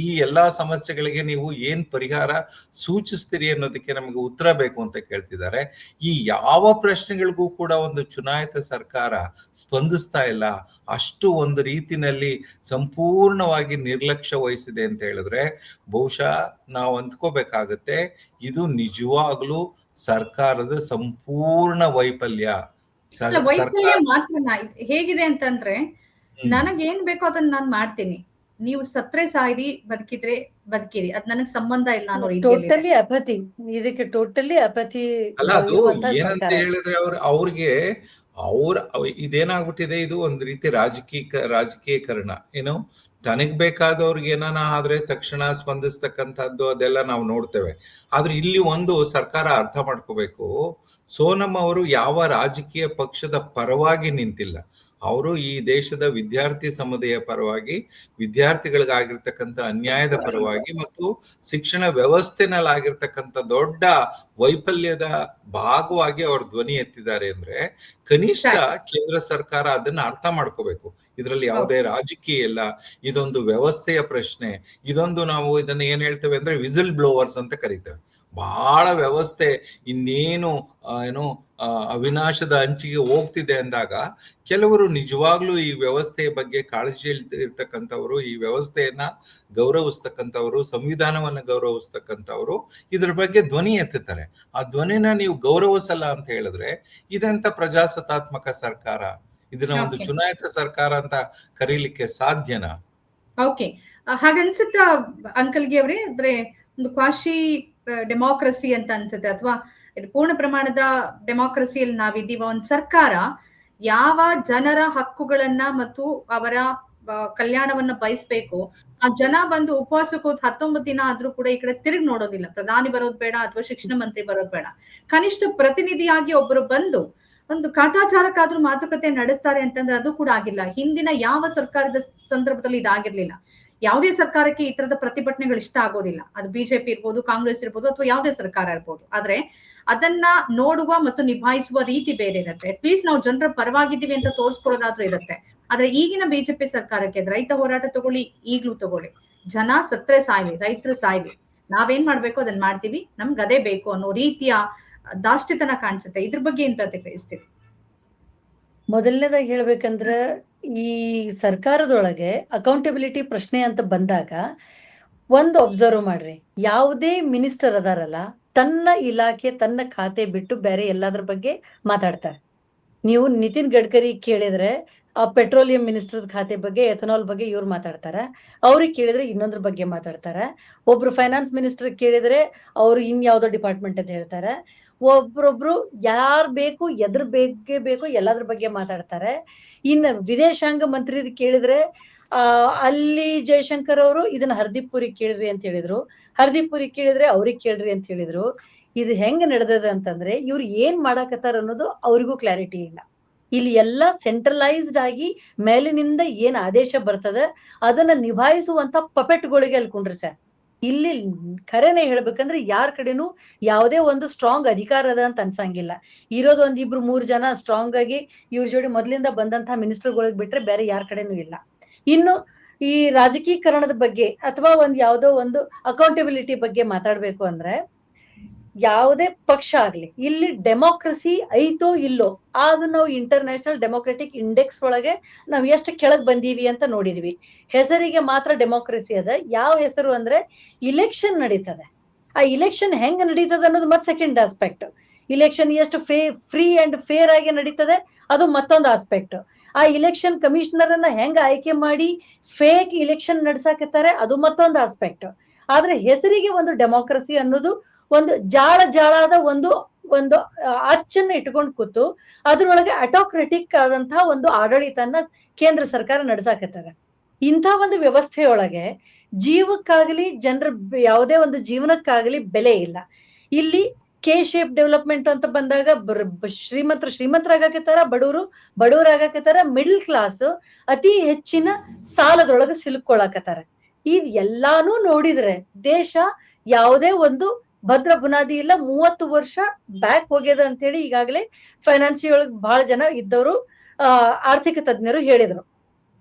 Speaker 2: ಈ ಎಲ್ಲಾ ಸಮಸ್ಯೆಗಳಿಗೆ ನೀವು ಏನ್ ಪರಿಹಾರ ಸೂಚಿಸ್ತೀರಿ ಅನ್ನೋದಕ್ಕೆ ನಮಗೆ ಉತ್ತರ ಬೇಕು ಅಂತ ಕೇಳ್ತಿದ್ದಾರೆ. ಈ ಯಾವ ಪ್ರಶ್ನೆಗಳಿಗೂ ಕೂಡ ಒಂದು ಚುನಾಯಿತ ಸರ್ಕಾರ ಸ್ಪಂದಿಸ್ತಾ ಇಲ್ಲ. ಅಷ್ಟು ಒಂದು ರೀತಿನಲ್ಲಿ ಸಂಪೂರ್ಣವಾಗಿ ನಿರ್ಲಕ್ಷ್ಯ ವಹಿಸಿದೆ ಅಂತ ಹೇಳಿದ್ರೆ ಬಹುಶಃ ನಾವು ಅಂದ್ಕೋಬೇಕಾಗತ್ತೆ, ಇದು ನಿಜವಾಗ್ಲೂ ಸರ್ಕಾರದ ಸಂಪೂರ್ಣ ವೈಫಲ್ಯ.
Speaker 1: ಮಾತ್ರನ ಹೇಗಿದೆ ಅಂತಂದ್ರೆ, ನನಗೇನ್ ಬೇಕೋ ಅದನ್ನ ನಾನ್ ಮಾಡ್ತೀನಿ, ನೀವು ಸತ್ರೆ ಸಾಯಿರಿ, ಬದುಕಿದ್ರೆ ಬದುಕಿರಿ, ಅದ್ ನನಗ್ ಸಂಬಂಧ ಇಲ್ಲ ಅನ್ನೋ ರೀತಿಯಲ್ಲಿ
Speaker 3: ಟೋಟಲಿ ಅಪತಿ. ಇದಕ್ಕೆ ಟೋಟಲಿ ಅಪತಿ.
Speaker 2: ಅಲ್ಲ, ಅದು ಏನಂತ ಹೇಳಿದ್ರೆ ಅವ್ರಿಗೆ ಇದೇನಾಗ್ಬಿಟ್ಟಿದೆ, ಇದು ಒಂದು ರೀತಿ ರಾಜಕೀಯಕರಣ. ಏನು, ತನಗ್ ಬೇಕಾದವ್ರಿಗೆ ಏನಾನ ಆದ್ರೆ ತಕ್ಷಣ ಸ್ಪಂದಿಸ್ತಕ್ಕಂಥದ್ದು ಅದೆಲ್ಲ ನಾವು ನೋಡ್ತೇವೆ. ಆದ್ರೆ ಇಲ್ಲಿ ಒಂದು ಸರ್ಕಾರ ಅರ್ಥ ಮಾಡ್ಕೋಬೇಕು, ಸೋನಂ ಅವರು ಯಾವ ರಾಜಕೀಯ ಪಕ್ಷದ ಪರವಾಗಿ ನಿಂತಿಲ್ಲ. ಅವರು ಈ ದೇಶದ ವಿದ್ಯಾರ್ಥಿ ಸಮುದಾಯ ಪರವಾಗಿ, ವಿದ್ಯಾರ್ಥಿಗಳಿಗಾಗಿರ್ತಕ್ಕಂಥ ಅನ್ಯಾಯದ ಪರವಾಗಿ ಮತ್ತು ಶಿಕ್ಷಣ ವ್ಯವಸ್ಥೆನಲ್ಲಾಗಿರ್ತಕ್ಕಂಥ ದೊಡ್ಡ ವೈಫಲ್ಯದ ಭಾಗವಾಗಿ ಅವರು ಧ್ವನಿ ಎತ್ತಿದ್ದಾರೆ. ಅಂದ್ರೆ ಕನಿಷ್ಠ ಕೇಂದ್ರ ಸರ್ಕಾರ ಅದನ್ನ ಅರ್ಥ ಮಾಡ್ಕೋಬೇಕು. ಇದರಲ್ಲಿ ಯಾವುದೇ ರಾಜಕೀಯ ಇಲ್ಲ, ಇದೊಂದು ವ್ಯವಸ್ಥೆಯ ಪ್ರಶ್ನೆ. ಇದೊಂದು ನಾವು ಇದನ್ನ ಏನ್ ಹೇಳ್ತೇವೆ ಅಂದ್ರೆ ವಿಸಿಲ್ ಬ್ಲೋವರ್ಸ್ ಅಂತ ಕರಿತೇವೆ. ಬಹಳ ವ್ಯವಸ್ಥೆ ಇನ್ನೇನು ಅವಿನಾಶದ ಅಂಚಿಗೆ ಹೋಗ್ತಿದೆ ಅಂದಾಗ ಕೆಲವರು ನಿಜವಾಗ್ಲೂ ಈ ವ್ಯವಸ್ಥೆಯ ಬಗ್ಗೆ ಕಾಳಜಿ ಇರ್ತಕ್ಕಂಥವ್ರು, ಈ ವ್ಯವಸ್ಥೆಯನ್ನ ಗೌರವಿಸ್ತಕ್ಕಂಥವ್ರು, ಸಂವಿಧಾನವನ್ನ ಗೌರವಿಸ್ತಕ್ಕಂಥವ್ರು ಇದ್ರ ಬಗ್ಗೆ ಧ್ವನಿ ಎತ್ತುತ್ತಾರೆ. ಆ ಧ್ವನಿನ ನೀವು ಗೌರವಿಸಲ್ಲ ಅಂತ ಹೇಳಿದ್ರೆ ಇದೆಂತ ಪ್ರಜಾಸತ್ತಾತ್ಮಕ ಸರ್ಕಾರ? ಇದನ್ನ ಒಂದು ಚುನಾಯಿತ ಸರ್ಕಾರ ಅಂತ ಕರೀಲಿಕ್ಕೆ ಸಾಧ್ಯನಾ?
Speaker 1: ಓಕೆ, ಹಾಗನ್ಸುತ್ತ ಅಂಕಲ್ಗೆ ಅವ್ರೆ, ಅಂದ್ರೆ ಒಂದು ಕ್ವಾಶಿ ಡೆಮಾಕ್ರಸಿ ಅಂತ ಅನ್ಸುತ್ತೆ, ಅಥವಾ ಪೂರ್ಣ ಪ್ರಮಾಣದ ಡೆಮಾಕ್ರಸಿಯಲ್ಲಿ ನಾವಿದ್ದೀವ. ಒಂದ್ ಸರ್ಕಾರ ಯಾವ ಜನರ ಹಕ್ಕುಗಳನ್ನ ಮತ್ತು ಅವರ ಕಲ್ಯಾಣವನ್ನ ಬಯಸ್ಬೇಕು, ಆ ಜನ ಬಂದು ಉಪವಾಸಕ್ಕೆ 19 ದಿನ ಆದ್ರೂ ಕೂಡ ಈ ಕಡೆ ತಿರುಗಿ ನೋಡೋದಿಲ್ಲ. ಪ್ರಧಾನಿ ಬರೋದ್ ಬೇಡ ಅಥವಾ ಶಿಕ್ಷಣ ಮಂತ್ರಿ ಬರೋದ್ ಬೇಡ, ಕನಿಷ್ಠ ಪ್ರತಿನಿಧಿಯಾಗಿ ಒಬ್ಬರು ಬಂದು ಒಂದು ಕಾಟಾಚಾರಕ್ಕಾದ್ರೂ ಮಾತುಕತೆ ನಡೆಸ್ತಾರೆ ಅಂತಂದ್ರೆ ಅದು ಕೂಡ ಆಗಿಲ್ಲ. ಹಿಂದಿನ ಯಾವ ಸರ್ಕಾರದ ಸಂದರ್ಭದಲ್ಲಿ ಇದಾಗಿರ್ಲಿಲ್ಲ. ಯಾವುದೇ ಸರ್ಕಾರಕ್ಕೆ ಈ ತರದ ಪ್ರತಿಭಟನೆಗಳು ಇಷ್ಟ ಆಗೋದಿಲ್ಲ. ಅದು ಬಿಜೆಪಿ ಇರ್ಬೋದು, ಕಾಂಗ್ರೆಸ್ ಇರ್ಬೋದು, ಅಥವಾ ಯಾವುದೇ ಸರ್ಕಾರ ಇರ್ಬೋದು. ಆದ್ರೆ ಅದನ್ನ ನೋಡುವ ಮತ್ತು ನಿಭಾಯಿಸುವ ರೀತಿ ಬೇರೆ ಇರುತ್ತೆ. ಅಟ್ಲೀಸ್ಟ್ ನಾವು ಜನರ ಪರವಾಗಿದ್ದೀವಿ ಅಂತ ತೋರಿಸ್ಕೊಳ್ಳೋದಾದ್ರೂ ಇರುತ್ತೆ. ಆದ್ರೆ ಈಗಿನ ಬಿಜೆಪಿ ಸರ್ಕಾರಕ್ಕೆ ರೈತ ಹೋರಾಟ ತಗೊಳ್ಳಿ, ಈಗ್ಲೂ ತಗೊಳ್ಳಿ, ಜನ ಸತ್ರೆ ಸಾಯ್ಲಿ, ರೈತರು ಸಾಯ್ಲಿ, ನಾವೇನ್ ಮಾಡ್ಬೇಕು ಅದನ್ನ ಮಾಡ್ತೀವಿ, ನಮ್ಗೆ ಅದೇ ಬೇಕು ಅನ್ನೋ ರೀತಿಯ ದಾಷ್ಟಿತನ ಕಾಣಿಸುತ್ತೆ. ಇದ್ರ ಬಗ್ಗೆ ಏನ್ ಪ್ರತಿಕ್ರಿಯಿಸ್ತೀವಿ?
Speaker 3: ಮೊದಲನೇದಾಗಿ ಹೇಳ್ಬೇಕಂದ್ರ ಈ ಸರ್ಕಾರದೊಳಗೆ ಅಕೌಂಟಬಿಲಿಟಿ ಪ್ರಶ್ನೆ ಅಂತ ಬಂದಾಗ ಒಂದು ಅಬ್ಸರ್ವ್ ಮಾಡ್ರಿ, ಯಾವುದೇ ಮಿನಿಸ್ಟರ್ ಅದಾರಲ್ಲ ತನ್ನ ಇಲಾಖೆ ತನ್ನ ಖಾತೆ ಬಿಟ್ಟು ಬೇರೆ ಎಲ್ಲಾದ್ರ ಬಗ್ಗೆ ಮಾತಾಡ್ತಾರೆ. ನೀವು ನಿತಿನ್ ಗಡ್ಕರಿ ಕೇಳಿದ್ರೆ ಆ ಪೆಟ್ರೋಲಿಯಂ ಮಿನಿಸ್ಟರ್ ಖಾತೆ ಬಗ್ಗೆ, ಎಥನಾಲ್ ಬಗ್ಗೆ ಇವ್ರು ಮಾತಾಡ್ತಾರ. ಅವ್ರಿಗೆ ಕೇಳಿದ್ರೆ ಇನ್ನೊಂದ್ರ ಬಗ್ಗೆ ಮಾತಾಡ್ತಾರ. ಒಬ್ರು ಫೈನಾನ್ಸ್ ಮಿನಿಸ್ಟರ್ ಕೇಳಿದ್ರೆ ಅವ್ರು ಯಾವ್ದೋ ಡಿಪಾರ್ಟ್ಮೆಂಟ್ ಅಂತ ಹೇಳ್ತಾರೆ. ಒಬ್ರೊಬ್ರು ಯಾರ್ ಬೇಕು ಎದ್ರ ಬಗ್ಗೆ ಬೇಕು ಎಲ್ಲಾದ್ರ ಬಗ್ಗೆ ಮಾತಾಡ್ತಾರೆ. ಇನ್ನು ವಿದೇಶಾಂಗ ಮಂತ್ರಿ ಕೇಳಿದ್ರೆ ಅಲ್ಲಿ ಜಯಶಂಕರ್ ಅವರು ಇದನ್ನ ಹರ್ದೀಪ್ ಪುರಿ ಕೇಳ್ರಿ ಅಂತ ಹೇಳಿದ್ರು, ಹರ್ದೀಪ್ ಪುರಿ ಕೇಳಿದ್ರೆ ಅವ್ರಿಗೆ ಕೇಳ್ರಿ ಅಂತ ಹೇಳಿದ್ರು. ಇದು ಹೆಂಗ್ ನಡೆದದ ಅಂತಂದ್ರೆ ಇವ್ರು ಏನ್ ಮಾಡಾಕತ್ತಾರ ಅನ್ನೋದು ಅವ್ರಿಗೂ ಕ್ಲಾರಿಟಿ ಇಲ್ಲ. ಇಲ್ಲಿ ಎಲ್ಲಾ ಸೆಂಟ್ರಲೈಸ್ಡ್ ಆಗಿ ಮೇಲಿನಿಂದ ಏನ್ ಆದೇಶ ಬರ್ತದ ಅದನ್ನ ನಿಭಾಯಿಸುವಂತ ಪಪೆಟ್ಗಳಿಗೆ ಅಲ್ಕೊಂಡ್ರಿ ಸರ್. ಇಲ್ಲಿ ಖರೇನೆ ಹೇಳ್ಬೇಕಂದ್ರೆ ಯಾರ ಕಡೆನೂ ಯಾವುದೇ ಒಂದು ಸ್ಟ್ರಾಂಗ್ ಅಧಿಕಾರ ಅದ ಅಂತ ಅನ್ಸಂಗಿಲ್ಲ. ಇರೋದು ಒಂದ್ 2-3 ಜನ ಸ್ಟ್ರಾಂಗ್ ಆಗಿ ಇವ್ರ ಜೋಡಿ ಮೊದ್ಲಿಂದ ಬಂದಂತಹ ಮಿನಿಸ್ಟರ್ಗಳಿಗೆ ಬಿಟ್ರೆ ಬೇರೆ ಯಾರ ಕಡೆನೂ ಇಲ್ಲ. ಇನ್ನು ಈ ರಾಜಕೀಕರಣದ ಬಗ್ಗೆ ಅಥವಾ ಯಾವ್ದೋ ಒಂದು ಅಕೌಂಟಬಿಲಿಟಿ ಬಗ್ಗೆ ಮಾತಾಡ್ಬೇಕು ಅಂದ್ರೆ ಯಾವುದೇ ಪಕ್ಷ ಆಗ್ಲಿ, ಇಲ್ಲಿ ಡೆಮೋಕ್ರಸಿ ಐತೋ ಇಲ್ಲೋ ಅದು ನಾವು ಇಂಟರ್ನ್ಯಾಷನಲ್ ಡೆಮೋಕ್ರೆಟಿಕ್ ಇಂಡೆಕ್ಸ್ ಒಳಗೆ ನಾವ್ ಎಷ್ಟು ಕೆಳಗ್ ಬಂದೀವಿ ಅಂತ ನೋಡಿದ್ವಿ. ಹೆಸರಿಗೆ ಮಾತ್ರ ಡೆಮೋಕ್ರಸಿ ಅದ. ಯಾವ ಹೆಸರು ಅಂದ್ರೆ ಇಲೆಕ್ಷನ್ ನಡೀತದೆ. ಆ ಇಲೆಕ್ಷನ್ ಹೆಂಗ್ ನಡೀತದೆ ಅನ್ನೋದು ಮತ್ ಸೆಕೆಂಡ್ ಆಸ್ಪೆಕ್ಟ್. ಇಲೆಕ್ಷನ್ ಎಷ್ಟು ಫ್ರೀ ಅಂಡ್ ಫೇರ್ ಆಗಿ ನಡೀತದೆ ಅದು ಮತ್ತೊಂದು ಆಸ್ಪೆಕ್ಟ್. ಆ ಇಲೆಕ್ಷನ್ ಕಮಿಷನರ್ ಅನ್ನ ಹೆಂಗ್ ಆಯ್ಕೆ ಮಾಡಿ ಫೇಕ್ ಇಲೆಕ್ಷನ್ ನಡ್ಸಾಕತ್ತಾರೆ ಅದು ಮತ್ತೊಂದು ಆಸ್ಪೆಕ್ಟ್. ಆದ್ರೆ ಹೆಸರಿಗೆ ಒಂದು ಡೆಮೋಕ್ರಸಿ ಅನ್ನೋದು ಒಂದು ಜಾಳದ ಒಂದು ಅಚ್ಚನ್ನ ಇಟ್ಕೊಂಡು ಕೂತು ಅದ್ರೊಳಗೆ ಅಟೋಕ್ರೆಟಿಕ್ ಆದಂತಹ ಒಂದು ಆಡಳಿತನ ಕೇಂದ್ರ ಸರ್ಕಾರ ನಡ್ಸಾಕತ್ತದ. ಇಂಥ ಒಂದು ವ್ಯವಸ್ಥೆಯೊಳಗೆ ಜೀವಕ್ಕಾಗಲಿ ಜನರ ಯಾವುದೇ ಒಂದು ಜೀವನಕ್ಕಾಗಲಿ ಬೆಲೆ ಇಲ್ಲ. ಇಲ್ಲಿ ಶೇಪ್ ಡೆವಲಪ್ಮೆಂಟ್ ಅಂತ ಬಂದಾಗ ಶ್ರೀಮಂತರಾಗಕತ್ತಾರ, ಬಡವರಾಗಕತ್ತಾರ, ಮಿಡಲ್ ಕ್ಲಾಸ್ ಅತಿ ಹೆಚ್ಚಿನ ಸಾಲದೊಳಗೆ ಸಿಲುಕೊಳಕತ್ತಾರ. ಇದ್ ಎಲ್ಲಾನು ನೋಡಿದ್ರೆ ದೇಶ ಯಾವುದೇ ಒಂದು ಭದ್ರ ಬುನಾದಿ ಇಲ್ಲ. 30 ವರ್ಷ ಬ್ಯಾಕ್ ಹೋಗ್ಯದ ಅಂತ ಹೇಳಿ ಈಗಾಗಲೇ ಫೈನಾನ್ಸಿ ಒಳಗೆ ಬಹಳ ಜನ ಇದ್ದವರು ಆರ್ಥಿಕ ತಜ್ಞರು ಹೇಳಿದ್ರು.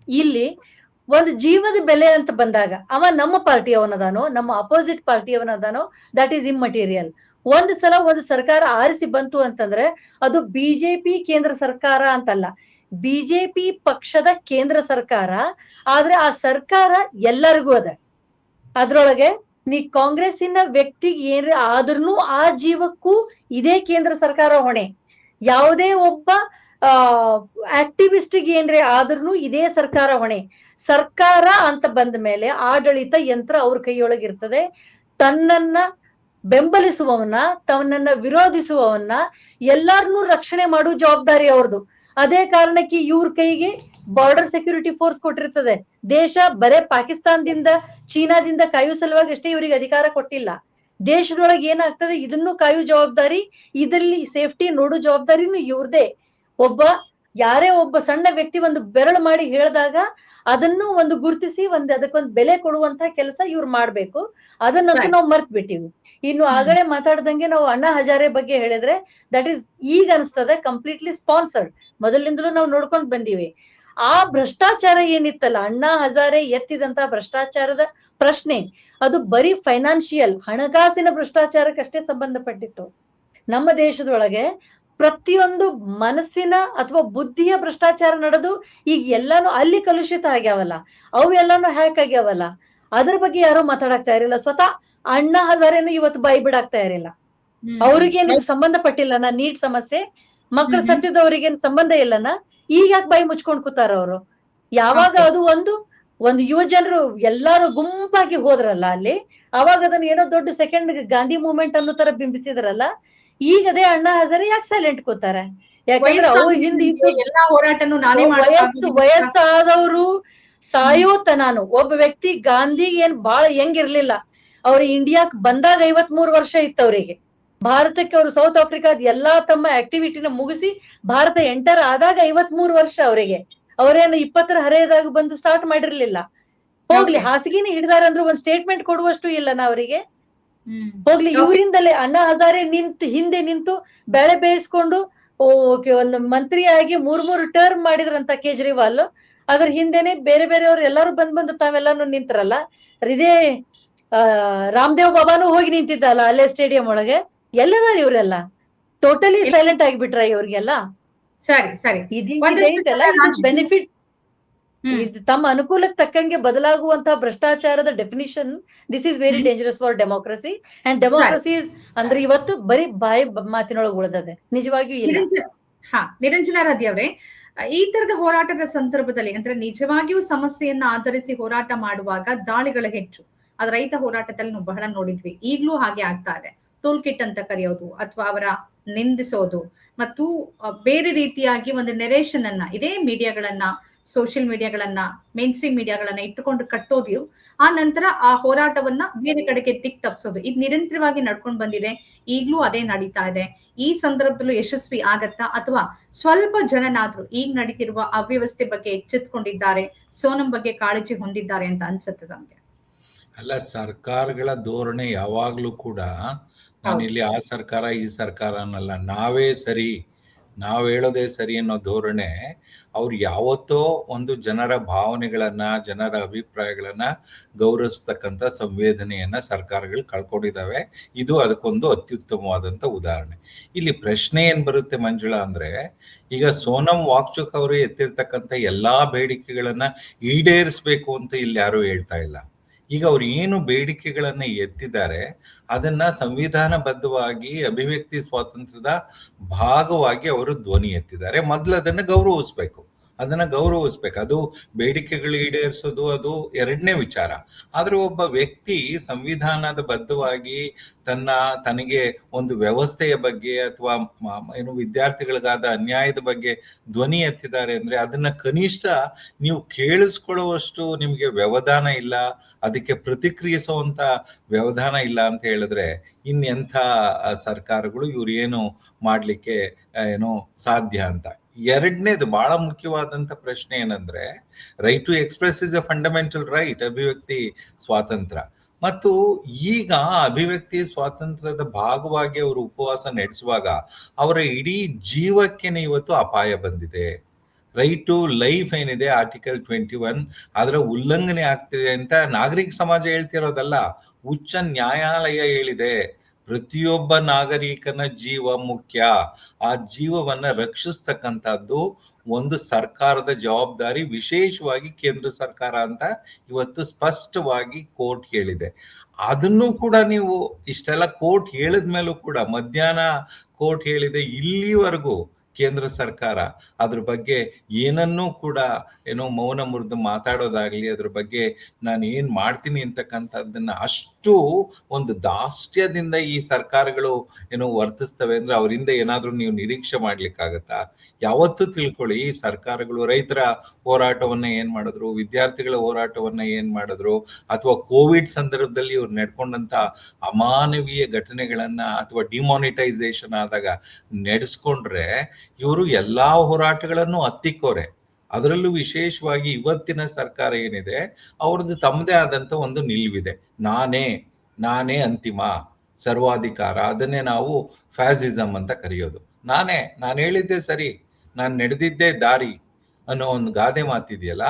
Speaker 3: ಇಲ್ಲಿ ಒಂದು ಜೀವದ ಬೆಲೆ ಅಂತ ಬಂದಾಗ ಅವ ನಮ್ಮ ಪಾರ್ಟಿಯವನದಾನೋ ನಮ್ಮ ಅಪೋಸಿಟ್ ಪಾರ್ಟಿಯವನದಾನೋ ದಟ್ ಈಸ್ ಇಮ್ಮೆಟೀರಿಯಲ್. ಒಂದು ಸಲ ಒಂದು ಸರ್ಕಾರ ಆರಿಸಿ ಬಂತು ಅಂತಂದ್ರೆ ಅದು ಬಿಜೆಪಿ ಕೇಂದ್ರ ಸರ್ಕಾರ ಅಂತಲ್ಲ, ಬಿಜೆಪಿ ಪಕ್ಷದ ಕೇಂದ್ರ ಸರ್ಕಾರ. ಆದ್ರೆ ಆ ಸರ್ಕಾರ ಎಲ್ಲರಿಗೂ ಅದ. ಅದ್ರೊಳಗೆ ನೀ ಕಾಂಗ್ರೆಸ್ಸಿನ ವ್ಯಕ್ತಿಗೆ ಏನ್ರ ಆದ್ರೂ ಆ ಜೀವಕ್ಕೂ ಇದೇ ಕೇಂದ್ರ ಸರ್ಕಾರ ಹೊಣೆ. ಯಾವುದೇ ಒಬ್ಬ ಆಕ್ಟಿವಿಸ್ಟ್ಗೆ ಏನ್ರೆ ಆದ್ರೂ ಇದೇ ಸರ್ಕಾರ ಹೊಣೆ. ಸರ್ಕಾರ ಅಂತ ಬಂದ ಮೇಲೆ ಆಡಳಿತ ಯಂತ್ರ ಅವ್ರ ಕೈಯೊಳಗಿರ್ತದೆ. ತನ್ನನ್ನ ಬೆಂಬಲಿಸುವವನ್ನ, ತನ್ನನ್ನ ವಿರೋಧಿಸುವವನ್ನ ಎಲ್ಲಾರನ್ನೂ ರಕ್ಷಣೆ ಮಾಡುವ ಜವಾಬ್ದಾರಿ ಅವ್ರದ್ದು. ಅದೇ ಕಾರಣಕ್ಕೆ ಇವ್ರ ಕೈಗೆ ಬಾರ್ಡರ್ ಸೆಕ್ಯೂರಿಟಿ ಫೋರ್ಸ್ ಕೊಟ್ಟಿರ್ತದೆ. ದೇಶ ಬರೇ ಪಾಕಿಸ್ತಾನದಿಂದ ಚೀನಾದಿಂದ ಕಾಯೋ ಸಲುವಾಗಿ ಅಷ್ಟೇ ಇವ್ರಿಗೆ ಅಧಿಕಾರ ಕೊಟ್ಟಿಲ್ಲ. ದೇಶದೊಳಗೆ ಏನಾಗ್ತದೆ ಇದನ್ನು ಕಾಯೋ ಜವಾಬ್ದಾರಿ, ಇದರಲ್ಲಿ ಸೇಫ್ಟಿ ನೋಡೋ ಜವಾಬ್ದಾರಿನೂ ಇವ್ರದೇ. ಯಾರೇ ಒಬ್ಬ ಸಣ್ಣ ವ್ಯಕ್ತಿ ಒಂದು ಬೆರಳು ಮಾಡಿ ಹೇಳಿದಾಗ ಅದನ್ನು ಒಂದು ಗುರುತಿಸಿ ಅದಕ್ಕೊಂದು ಬೆಲೆ ಕೊಡುವಂತ ಕೆಲಸ ಇವ್ರು ಮಾಡ್ಬೇಕು. ಅದನ್ನಂತೂ ನಾವು ಮರ್ತ್ ಬಿಟ್ಟಿವಿ. ಇನ್ನು ಆಗಲೇ ಮಾತಾಡ್ದಂಗೆ ನಾವು ಅಣ್ಣಾ ಹಜಾರೆ ಬಗ್ಗೆ ಹೇಳಿದ್ರೆ ದಟ್ ಈಸ್ ಈಗ ಅನಿಸ್ತದೆ ಕಂಪ್ಲೀಟ್ಲಿ ಸ್ಪಾನ್ಸರ್ಡ್. ಮೊದಲಿಂದಲೂ ನಾವು ನೋಡ್ಕೊಂಡ್ ಬಂದೀವಿ. ಆ ಭ್ರಷ್ಟಾಚಾರ ಏನಿತ್ತಲ್ಲ, ಅಣ್ಣಾ ಹಜಾರೆ ಎತ್ತಿದಂತ ಭ್ರಷ್ಟಾಚಾರದ ಪ್ರಶ್ನೆ ಅದು ಬರೀ ಫೈನಾನ್ಷಿಯಲ್ ಹಣಕಾಸಿನ ಭ್ರಷ್ಟಾಚಾರಕ್ಕಷ್ಟೇ ಸಂಬಂಧಪಟ್ಟಿತ್ತು. ನಮ್ಮ ದೇಶದೊಳಗೆ ಪ್ರತಿಯೊಂದು ಮನಸ್ಸಿನ ಅಥವಾ ಬುದ್ಧಿಯ ಭ್ರಷ್ಟಾಚಾರ ನಡೆದು ಈಗ ಎಲ್ಲಾನು ಅಲ್ಲಿ ಕಲುಷಿತ ಆಗ್ಯಾವಲ್ಲ, ಅವು ಎಲ್ಲಾನು ಹ್ಯಾಕ್ ಆಗ್ಯಾವಲ್ಲ, ಅದ್ರ ಬಗ್ಗೆ ಯಾರು ಮಾತಾಡಕ್ತಾ ಇರಲಿಲ್ಲ. ಸ್ವತಃ ಅಣ್ಣಾ ಹಜಾರೆನು ಇವತ್ತು ಬಾಯಿ ಬಿಡಾಕ್ತಾ ಇರಲಿಲ್ಲ. ಅವ್ರಿಗೇನು ಸಂಬಂಧಪಟ್ಟಿಲ್ಲ. ನೀಟ್ ಸಮಸ್ಯೆ, ಮಕ್ಕಳ ಸತ್ತಿದವ್ರಿಗೇನು ಸಂಬಂಧ ಇಲ್ಲನ, ಈಗ ಯಾಕೆ ಬಾಯಿ ಮುಚ್ಕೊಂಡ್ ಕೂತಾರ ಅವರು? ಯಾವಾಗ ಅದು ಒಂದು ಯುವ ಜನರು ಎಲ್ಲಾರು ಗುಂಪಾಗಿ ಹೋದ್ರಲ್ಲ ಅಲ್ಲಿ, ಅವಾಗ ಅದನ್ನ ಏನೋ ದೊಡ್ಡ ಸೆಕೆಂಡ್ ಗಾಂಧಿ ಮೂವ್ಮೆಂಟ್ ಅನ್ನೋ ತರ ಬಿಂಬಿಸಿದ್ರಲ್ಲ. ಈಗ ಅದೇ ಅಣ್ಣಾ ಹಜಾರೆ ಯಾಕೆ ಸೈಲೆಂಟ್ ಕೂತಾರೆ? ಯಾಕಂದ್ರೆ ಅವ್ರು ವಯಸ್ಸಾದವರು ಸಾಯೋತನಾನು ಒಬ್ಬ ವ್ಯಕ್ತಿ ಗಾಂಧಿಗೆ ಏನ್ ಬಾಳ ಹೆಂಗಿರ್ಲಿಲ್ಲ. ಅವ್ರು ಇಂಡಿಯಾಕ್ ಬಂದಾಗ 53 ವರ್ಷ ಇತ್ತು ಅವರಿಗೆ. ಭಾರತಕ್ಕೆ ಅವರು ಸೌತ್ ಆಫ್ರಿಕಾದ ಎಲ್ಲಾ ತಮ್ಮ ಆಕ್ಟಿವಿಟಿನ ಮುಗಿಸಿ ಭಾರತ ಎಂಟರ್ ಆದಾಗ 53 ವರ್ಷ ಅವರಿಗೆ. ಅವರೇನು 20ರ ಹರೆಯದಾಗ ಬಂದು ಸ್ಟಾರ್ಟ್ ಮಾಡಿರ್ಲಿಲ್ಲ. ಹೋಗ್ಲಿ,
Speaker 1: Okay.
Speaker 3: ಹಾಸಿಗೆನೆ ಹಿಡಿದಾರ ಅಂದ್ರೆ ಒಂದ್ ಸ್ಟೇಟ್ಮೆಂಟ್ ಕೊಡುವಷ್ಟು ಇಲ್ಲ ಅವರಿಗೆ.
Speaker 1: ಹ್ಮ್.
Speaker 3: ಹೋಗ್ಲಿ,
Speaker 1: Okay.
Speaker 3: ಇವರಿಂದಲೇ ಅಣ್ಣಾ ಹಜಾರೆ ಹಿಂದೆ ನಿಂತು ಬೆಳೆ ಬೇಯಿಸ್ಕೊಂಡು ಓಕೆ ಒಂದು ಮಂತ್ರಿಯಾಗಿ 3 ಟರ್ಮ್ ಮಾಡಿದ್ರಂತ ಕೇಜ್ರಿವಾಲ್. ಅದ್ರ ಹಿಂದೆನೆ ಬೇರೆ ಬೇರೆಯವ್ರು ಎಲ್ಲಾರು ಬಂದು ತಾವೆಲ್ಲಾನು ನಿಂತ್ರಲ್ಲ. ಇದೇ ರಾಮದೇವ್ ಬಾಬಾನು ಹೋಗಿ ನಿಂತಿದ್ದಲ್ಲ ಅಲ್ಲೇ ಸ್ಟೇಡಿಯಂ ಒಳಗೆ. ಎಲ್ಲದಾರ ಇವ್ರೆಲ್ಲ ಟೋಟಲಿ ಸೈಲೆಂಟ್ ಆಗಿಬಿಟ್ರ ಇವ್ರಿಗೆಲ್ಲ.
Speaker 1: ಸರಿ
Speaker 3: ಇದೈತಲ್ಲ ಇದು ಬೆನಿಫಿಟ್. ಇದು ತಮ್ಮ ಅನುಕೂಲಕ್ಕೆ ತಕ್ಕಂಗೆ ಬದಲಾಗುವಂತಹ ಭ್ರಷ್ಟಾಚಾರದ definition. This is very dangerous for democracy. And democracy ಅಂದ್ರೆ ಇವತ್ತು ಬರೀ ಬಾಯಿ ಮಾತಿನೊಳಗೆ ಉಳಿದದೆ, ನಿಜವಾಗಿಯೂ ಇಲ್ಲ.
Speaker 1: ನಿರಂಜನ ರಾಧಿ ಅವರೇ, ಈ ತರದ ಹೋರಾಟದ ಸಂದರ್ಭದಲ್ಲಿ ಅಂದ್ರೆ ನಿಜವಾಗಿಯೂ ಸಮಸ್ಯೆಯನ್ನ ಆಧರಿಸಿ ಹೋರಾಟ ಮಾಡುವಾಗ ದಾಳಿಗಳ ಹೆಚ್ಚು. ಅದ್ ರೈತ ಹೋರಾಟದಲ್ಲಿ ನಾವು ಬಹಳ ನೋಡಿದ್ವಿ, ಈಗ್ಲೂ ಹಾಗೆ ಆಗ್ತಾ ಇದೆ. ಟೂಲ್ ಕಿಟ್ ಅಂತ ಕರೆಯೋದು ಅಥವಾ ಅವರ ನಿಂದಿಸೋದು ಮತ್ತು ಬೇರೆ ರೀತಿಯಾಗಿ ಒಂದು ನೆರೇಷನ್ ಅನ್ನ ಇದೇ ಮೀಡಿಯಾಗಳನ್ನ, ಸೋಷಿಯಲ್ ಮೀಡಿಯಾಗಳನ್ನ, ಮೇನ್ ಸ್ಟ್ರೀಮ್ ಮೀಡಿಯಾಗಳನ್ನ ಇಟ್ಟುಕೊಂಡು ಕಟ್ಟೋದು, ಆ ನಂತರ ಆ ಹೋರಾಟವನ್ನ ಬೇರೆ ಕಡೆಗೆ ತಪ್ಪಿಸೋದು, ಇದು ನಿರಂತರವಾಗಿ ನಡ್ಕೊಂಡು ಬಂದಿದೆ. ಈಗ್ಲೂ ಅದೇ ನಡೀತಾ ಇದೆ. ಈ ಸಂದರ್ಭದಲ್ಲೂ ಯಶಸ್ವಿ ಆಗತ್ತಾ, ಅಥವಾ ಸ್ವಲ್ಪ ಜನನಾದ್ರೂ ಈಗ ನಡೀತಿರುವ ಅವ್ಯವಸ್ಥೆ ಬಗ್ಗೆ ಎಚ್ಚೆತ್ಕೊಂಡಿದ್ದಾರೆ, ಸೋನಂ ಬಗ್ಗೆ ಕಾಳಜಿ ಹೊಂದಿದ್ದಾರೆ ಅಂತ ಅನ್ಸುತ್ತೆ ನಮ್ಗೆ?
Speaker 2: ಅಲ್ಲ, ಸರ್ಕಾರಗಳ ಧೋರಣೆ ಯಾವಾಗ್ಲೂ ಕೂಡ ನಾನಿಲ್ಲಿ ಆ ಸರ್ಕಾರ ಈ ಸರ್ಕಾರ ಅನ್ನಲ್ಲ, ನಾವೇ ಸರಿ, ನಾವ್ ಹೇಳೋದೇ ಸರಿ ಅನ್ನೋ ಧೋರಣೆ. ಅವ್ರು ಯಾವತ್ತೋ ಒಂದು ಜನರ ಭಾವನೆಗಳನ್ನ, ಜನರ ಅಭಿಪ್ರಾಯಗಳನ್ನ ಗೌರವಿಸ್ತಕ್ಕಂಥ ಸಂವೇದನೆಯನ್ನ ಸರ್ಕಾರಗಳು ಕಳ್ಕೊಂಡಿದ್ದಾವೆ. ಇದು ಅದಕ್ಕೊಂದು ಅತ್ಯುತ್ತಮವಾದಂತ ಉದಾಹರಣೆ. ಇಲ್ಲಿ ಪ್ರಶ್ನೆ ಏನ್ ಬರುತ್ತೆ ಮಂಜುಳಾ ಅಂದ್ರೆ, ಈಗ ಸೋನಂ ವಾಂಗ್ಚುಕ್ ಅವರು ಎತ್ತಿರ್ತಕ್ಕಂಥ ಎಲ್ಲಾ ಬೇಡಿಕೆಗಳನ್ನ ಈಡೇರಿಸ್ಬೇಕು ಅಂತ ಇಲ್ಲಿ ಯಾರು ಹೇಳ್ತಾ ಇಲ್ಲ. ಈಗ ಅವ್ರು ಏನು ಬೇಡಿಕೆಗಳನ್ನ ಎತ್ತಿದ್ದಾರೆ ಅದನ್ನ ಸಂವಿಧಾನಬದ್ಧವಾಗಿ ಅಭಿವ್ಯಕ್ತಿ ಸ್ವಾತಂತ್ರ್ಯದ ಭಾಗವಾಗಿ ಅವರು ಧ್ವನಿ ಎತ್ತಿದ್ದಾರೆ. ಮೊದಲು ಅದನ್ನ ಗೌರವಿಸ್ಬೇಕು. ಅದು ಬೇಡಿಕೆಗಳು ಈಡೇರಿಸೋದು ಅದು ಎರಡನೇ ವಿಚಾರ. ಆದ್ರೆ ಒಬ್ಬ ವ್ಯಕ್ತಿ ಸಂವಿಧಾನದ ಬದ್ಧವಾಗಿ ತನಗೆ ಒಂದು ವ್ಯವಸ್ಥೆಯ ಬಗ್ಗೆ ಅಥವಾ ಏನು ವಿದ್ಯಾರ್ಥಿಗಳಿಗಾದ ಅನ್ಯಾಯದ ಬಗ್ಗೆ ಧ್ವನಿ ಎತ್ತಿದ್ದಾರೆ ಅಂದ್ರೆ ಅದನ್ನ ಕನಿಷ್ಠ ನೀವು ಕೇಳಿಸ್ಕೊಳ್ಳುವಷ್ಟು ನಿಮ್ಗೆ ವ್ಯವಧಾನ ಇಲ್ಲ, ಅದಕ್ಕೆ ಪ್ರತಿಕ್ರಿಯಿಸುವಂತ ವ್ಯವಧಾನ ಇಲ್ಲ ಅಂತ ಹೇಳಿದ್ರೆ ಇನ್ನೆಂಥ ಸರ್ಕಾರಗಳು ಇವ್ರು ಏನು ಮಾಡ್ಲಿಕ್ಕೆ ಸಾಧ್ಯ ಅಂತ. ಎರಡನೇದು ಬಹಳ ಮುಖ್ಯವಾದಂತ ಪ್ರಶ್ನೆ ಏನಂದ್ರೆ, right to express is a fundamental right, ಅಭಿವ್ಯಕ್ತಿ ಸ್ವಾತಂತ್ರ್ಯ. ಮತ್ತು ಈಗ ಅಭಿವ್ಯಕ್ತಿ ಸ್ವಾತಂತ್ರ್ಯದ ಭಾಗವಾಗಿ ಅವರು ಉಪವಾಸ ನಡೆಸುವಾಗ ಅವರ ಇಡೀ ಜೀವಕ್ಕೇನೆ ಇವತ್ತು ಅಪಾಯ ಬಂದಿದೆ. ರೈಟ್ ಟು ಲೈಫ್ ಏನಿದೆ ಆರ್ಟಿಕಲ್ 21 ಅದರ ಉಲ್ಲಂಘನೆ ಆಗ್ತಿದೆ ಅಂತ ನಾಗರಿಕ ಸಮಾಜ ಹೇಳ್ತಿರೋದಲ್ಲ, ಉಚ್ಚ ನ್ಯಾಯಾಲಯ ಹೇಳಿದೆ. ಪ್ರತಿಯೊಬ್ಬ ನಾಗರಿಕನ ಜೀವ ಮುಖ್ಯ, ಆ ಜೀವವನ್ನ ರಕ್ಷಿಸ್ತಕ್ಕಂಥದ್ದು ಒಂದು ಸರ್ಕಾರದ ಜವಾಬ್ದಾರಿ, ವಿಶೇಷವಾಗಿ ಕೇಂದ್ರ ಸರ್ಕಾರ ಅಂತ ಇವತ್ತು ಸ್ಪಷ್ಟವಾಗಿ ಕೋರ್ಟ್ ಹೇಳಿದೆ. ಅದನ್ನು ಕೂಡ ನೀವು ಇಷ್ಟೆಲ್ಲ ಕೋರ್ಟ್ ಹೇಳಿದ್ಮೇಲೂ ಕೂಡ, ಮಧ್ಯಾಹ್ನ ಕೋರ್ಟ್ ಹೇಳಿದೆ, ಇಲ್ಲಿವರೆಗೂ ಕೇಂದ್ರ ಸರ್ಕಾರ ಅದ್ರ ಬಗ್ಗೆ ಏನನ್ನೂ ಕೂಡ ಮೌನ ಮುರಿದು ಮಾತಾಡೋದಾಗ್ಲಿ, ಅದ್ರ ಬಗ್ಗೆ ನಾನು ಏನ್ ಮಾಡ್ತೀನಿ ಅಂತಕ್ಕಂಥದ್ದನ್ನ ಅಷ್ಟು ಒಂದು ದಾಷ್ಟ್ಯದಿಂದ ಈ ಸರ್ಕಾರಗಳು ವರ್ತಿಸ್ತವೆ ಅಂದ್ರೆ ಅವರಿಂದ ಏನಾದ್ರೂ ನೀವು ನಿರೀಕ್ಷೆ ಮಾಡ್ಲಿಕ್ಕಾಗತ್ತಾ? ಯಾವತ್ತೂ ತಿಳ್ಕೊಳ್ಳಿ, ಈ ಸರ್ಕಾರಗಳು ರೈತರ ಹೋರಾಟವನ್ನ ಏನ್ ಮಾಡಿದ್ರು, ವಿದ್ಯಾರ್ಥಿಗಳ ಹೋರಾಟವನ್ನ ಏನ್ ಮಾಡಿದ್ರು, ಅಥವಾ ಕೋವಿಡ್ ಸಂದರ್ಭದಲ್ಲಿ ಇವ್ರು ನಡ್ಕೊಂಡಂತ ಅಮಾನವೀಯ ಘಟನೆಗಳನ್ನ ಅಥವಾ ಡಿಮಾನಿಟೈಸೇಷನ್ ಆದಾಗ ನಡೆಸ್ಕೊಂಡ್ರೆ ಇವರು ಎಲ್ಲಾ ಹೋರಾಟಗಳನ್ನು ಹತ್ತಿಕ್ಕೋರೆ. ಅದರಲ್ಲೂ ವಿಶೇಷವಾಗಿ ಇವತ್ತಿನ ಸರ್ಕಾರ ಏನಿದೆ ಅವ್ರದ್ದು ತಮ್ಮದೇ ಆದಂತ ಒಂದು ನಿಲುವಿದೆ. ನಾನೇ ಅಂತಿಮ ಸರ್ವಾಧಿಕಾರ, ಅದನ್ನೇ ನಾವು ಫ್ಯಾಸಿಸಮ್ ಅಂತ ಕರೆಯೋದು. ನಾನು ಹೇಳಿದ್ದೆ ಸರಿ, ನಾನು ನಡೆದಿದ್ದೇ ದಾರಿ ಅನ್ನೋ ಒಂದು ಗಾದೆ ಮಾತಿದೆಯಲ್ಲ,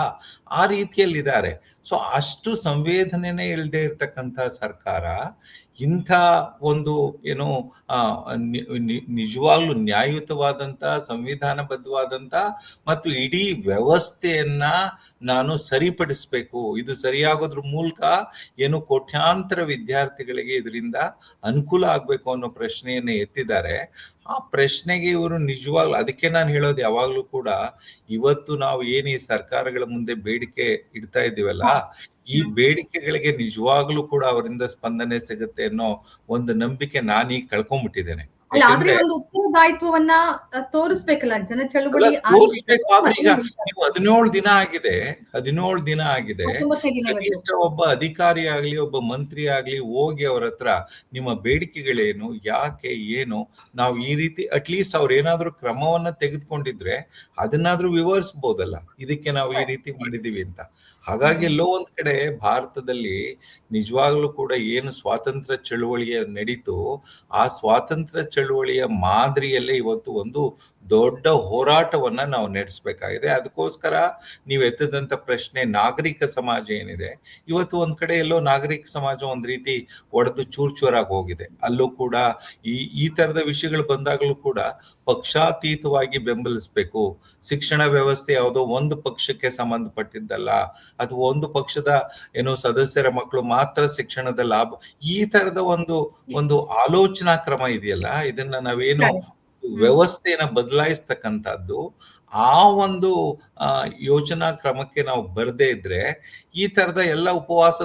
Speaker 2: ಆ ರೀತಿಯಲ್ಲಿದ್ದಾರೆ. ಸೊ ಅಷ್ಟು ಸಂವೇದನೆನೇ ಇಲ್ಲದೆ ಇರ್ತಕ್ಕಂಥ ಸರ್ಕಾರ ಇಂಥ ಒಂದು ನಿಜವಾಗ್ಲೂ ನ್ಯಾಯಯುತವಾದಂತ, ಸಂವಿಧಾನಬದ್ಧವಾದಂತ ಮತ್ತು ಇಡೀ ವ್ಯವಸ್ಥೆಯನ್ನ ನಾನು ಸರಿಪಡಿಸ್ಬೇಕು, ಇದು ಸರಿಯಾಗೋದ್ರ ಮೂಲಕ ಕೋಟ್ಯಾಂತರ ವಿದ್ಯಾರ್ಥಿಗಳಿಗೆ ಇದರಿಂದ ಅನುಕೂಲ ಆಗ್ಬೇಕು ಅನ್ನೋ ಪ್ರಶ್ನೆಯನ್ನ ಎತ್ತಿದ್ದಾರೆ. ಆ ಪ್ರಶ್ನೆಗೆ ಇವರು ನಿಜವಾಗ್ಲೂ, ಅದಕ್ಕೆ ನಾನು ಹೇಳೋದು ಯಾವಾಗ್ಲೂ ಕೂಡ, ಇವತ್ತು ನಾವು ಏನ್ ಈ ಸರ್ಕಾರಗಳ ಮುಂದೆ ಬೇಡಿಕೆ ಇಡ್ತಾ ಇದ್ದೀವಲ್ಲ, ಈ ಬೇಡಿಕೆಗಳಿಗೆ ನಿಜವಾಗ್ಲೂ ಕೂಡ ಅವರಿಂದ ಸ್ಪಂದನೆ ಸಿಗುತ್ತೆ ಅನ್ನೋ ಒಂದು ನಂಬಿಕೆ ನಾನೀಗ ಕಳ್ಕೊಂಡ್ಬಿಟ್ಟಿದ್ದೇನೆ.
Speaker 1: ಅಲ್ಲ ಆದ್ರೆ
Speaker 2: ಯಾಕೆಂದ್ರೆ
Speaker 1: ಒಂದು ಉತ್ತರದಾಯಿತ್ವವನ್ನ ತೋರಿಸ್ಬೇಕಲ್ಲ ಜನ ಚಳುವಳಿ
Speaker 2: ತೋರಿಸ್ಬೇಕು. ಆದ್ರೆ ಈಗ ನೀವು 17 ದಿನ ಆಗಿದೆ, 17 ದಿನ ಆಗಿದೆ.
Speaker 1: 19ನೇ ದಿನ ಇವತ್ತು.
Speaker 2: ಕನಿಷ್ಠ ಒಬ್ಬ ಅಧಿಕಾರಿ ಆಗ್ಲಿ, ಒಬ್ಬ ಮಂತ್ರಿ ಆಗ್ಲಿ ಹೋಗಿ ಅವ್ರ ಹತ್ರ ನಿಮ್ಮ ಬೇಡಿಕೆಗಳೇನು, ಯಾಕೆ, ಏನು, ನಾವು ಈ ರೀತಿ ಅಟ್ಲೀಸ್ಟ್ ಅವ್ರು ಏನಾದ್ರೂ ಕ್ರಮವನ್ನ ತೆಗೆದುಕೊಂಡಿದ್ರೆ ಅದನ್ನಾದ್ರೂ ವಿವರಿಸಬಹುದಲ್ಲ, ಇದಕ್ಕೆ ನಾವು ಈ ರೀತಿ ಮಾಡಿದೀವಿ ಅಂತ. ಹಾಗಾಗಿ ಎಲ್ಲೋ ಒಂದ್ ಕಡೆ ಭಾರತದಲ್ಲಿ ನಿಜವಾಗ್ಲೂ ಕೂಡ ಏನು ಸ್ವಾತಂತ್ರ್ಯ ಚಳುವಳಿಯ ನಡೀತು, ಆ ಸ್ವಾತಂತ್ರ್ಯ ಚಳುವಳಿಯ ಮಾದರಿಯಲ್ಲೇ ಇವತ್ತು ಒಂದು ದೊಡ್ಡ ಹೋರಾಟವನ್ನ ನಾವು ನಡೆಸಬೇಕಾಗಿದೆ. ಅದಕ್ಕೋಸ್ಕರ ನೀವು ಎತ್ತದಂತ ಪ್ರಶ್ನೆ ನಾಗರಿಕ ಸಮಾಜ ಏನಿದೆ, ಇವತ್ತು ಒಂದ್ ಕಡೆ ಎಲ್ಲೋ ನಾಗರಿಕ ಸಮಾಜ ಒಂದ್ ರೀತಿ ಒಡೆದು ಚೂರಾಗಿ ಹೋಗಿದೆ. ಅಲ್ಲೂ ಕೂಡ ಈ ತರದ ವಿಷಯಗಳು ಬಂದಾಗಲೂ ಕೂಡ ಪಕ್ಷಾತೀತವಾಗಿ ಬೆಂಬಲಿಸಬೇಕು. ಶಿಕ್ಷಣ ವ್ಯವಸ್ಥೆ ಯಾವುದೋ ಒಂದು ಪಕ್ಷಕ್ಕೆ ಸಂಬಂಧಪಟ್ಟಿದ್ದಲ್ಲ, ಅಥವಾ ಒಂದು ಪಕ್ಷದ ಸದಸ್ಯರ ಮಕ್ಕಳು ಮಾತ್ರ ಶಿಕ್ಷಣದ ಲಾಭ, ಈ ತರದ ಒಂದು ಆಲೋಚನಾ ಕ್ರಮ ಇದೆಯಲ್ಲ, ಇದನ್ನ ನಾವೇನು ವ್ಯವಸ್ಥೆಯನ್ನ ಬದಲಾಯಿಸ್ತಕ್ಕಂಥದ್ದು, ಆ ಒಂದು ಯೋಜನಾ ಕ್ರಮಕ್ಕೆ ನಾವು ಬರದೇ ಇದ್ರೆ ಈ ತರದ ಎಲ್ಲ ಉಪವಾಸ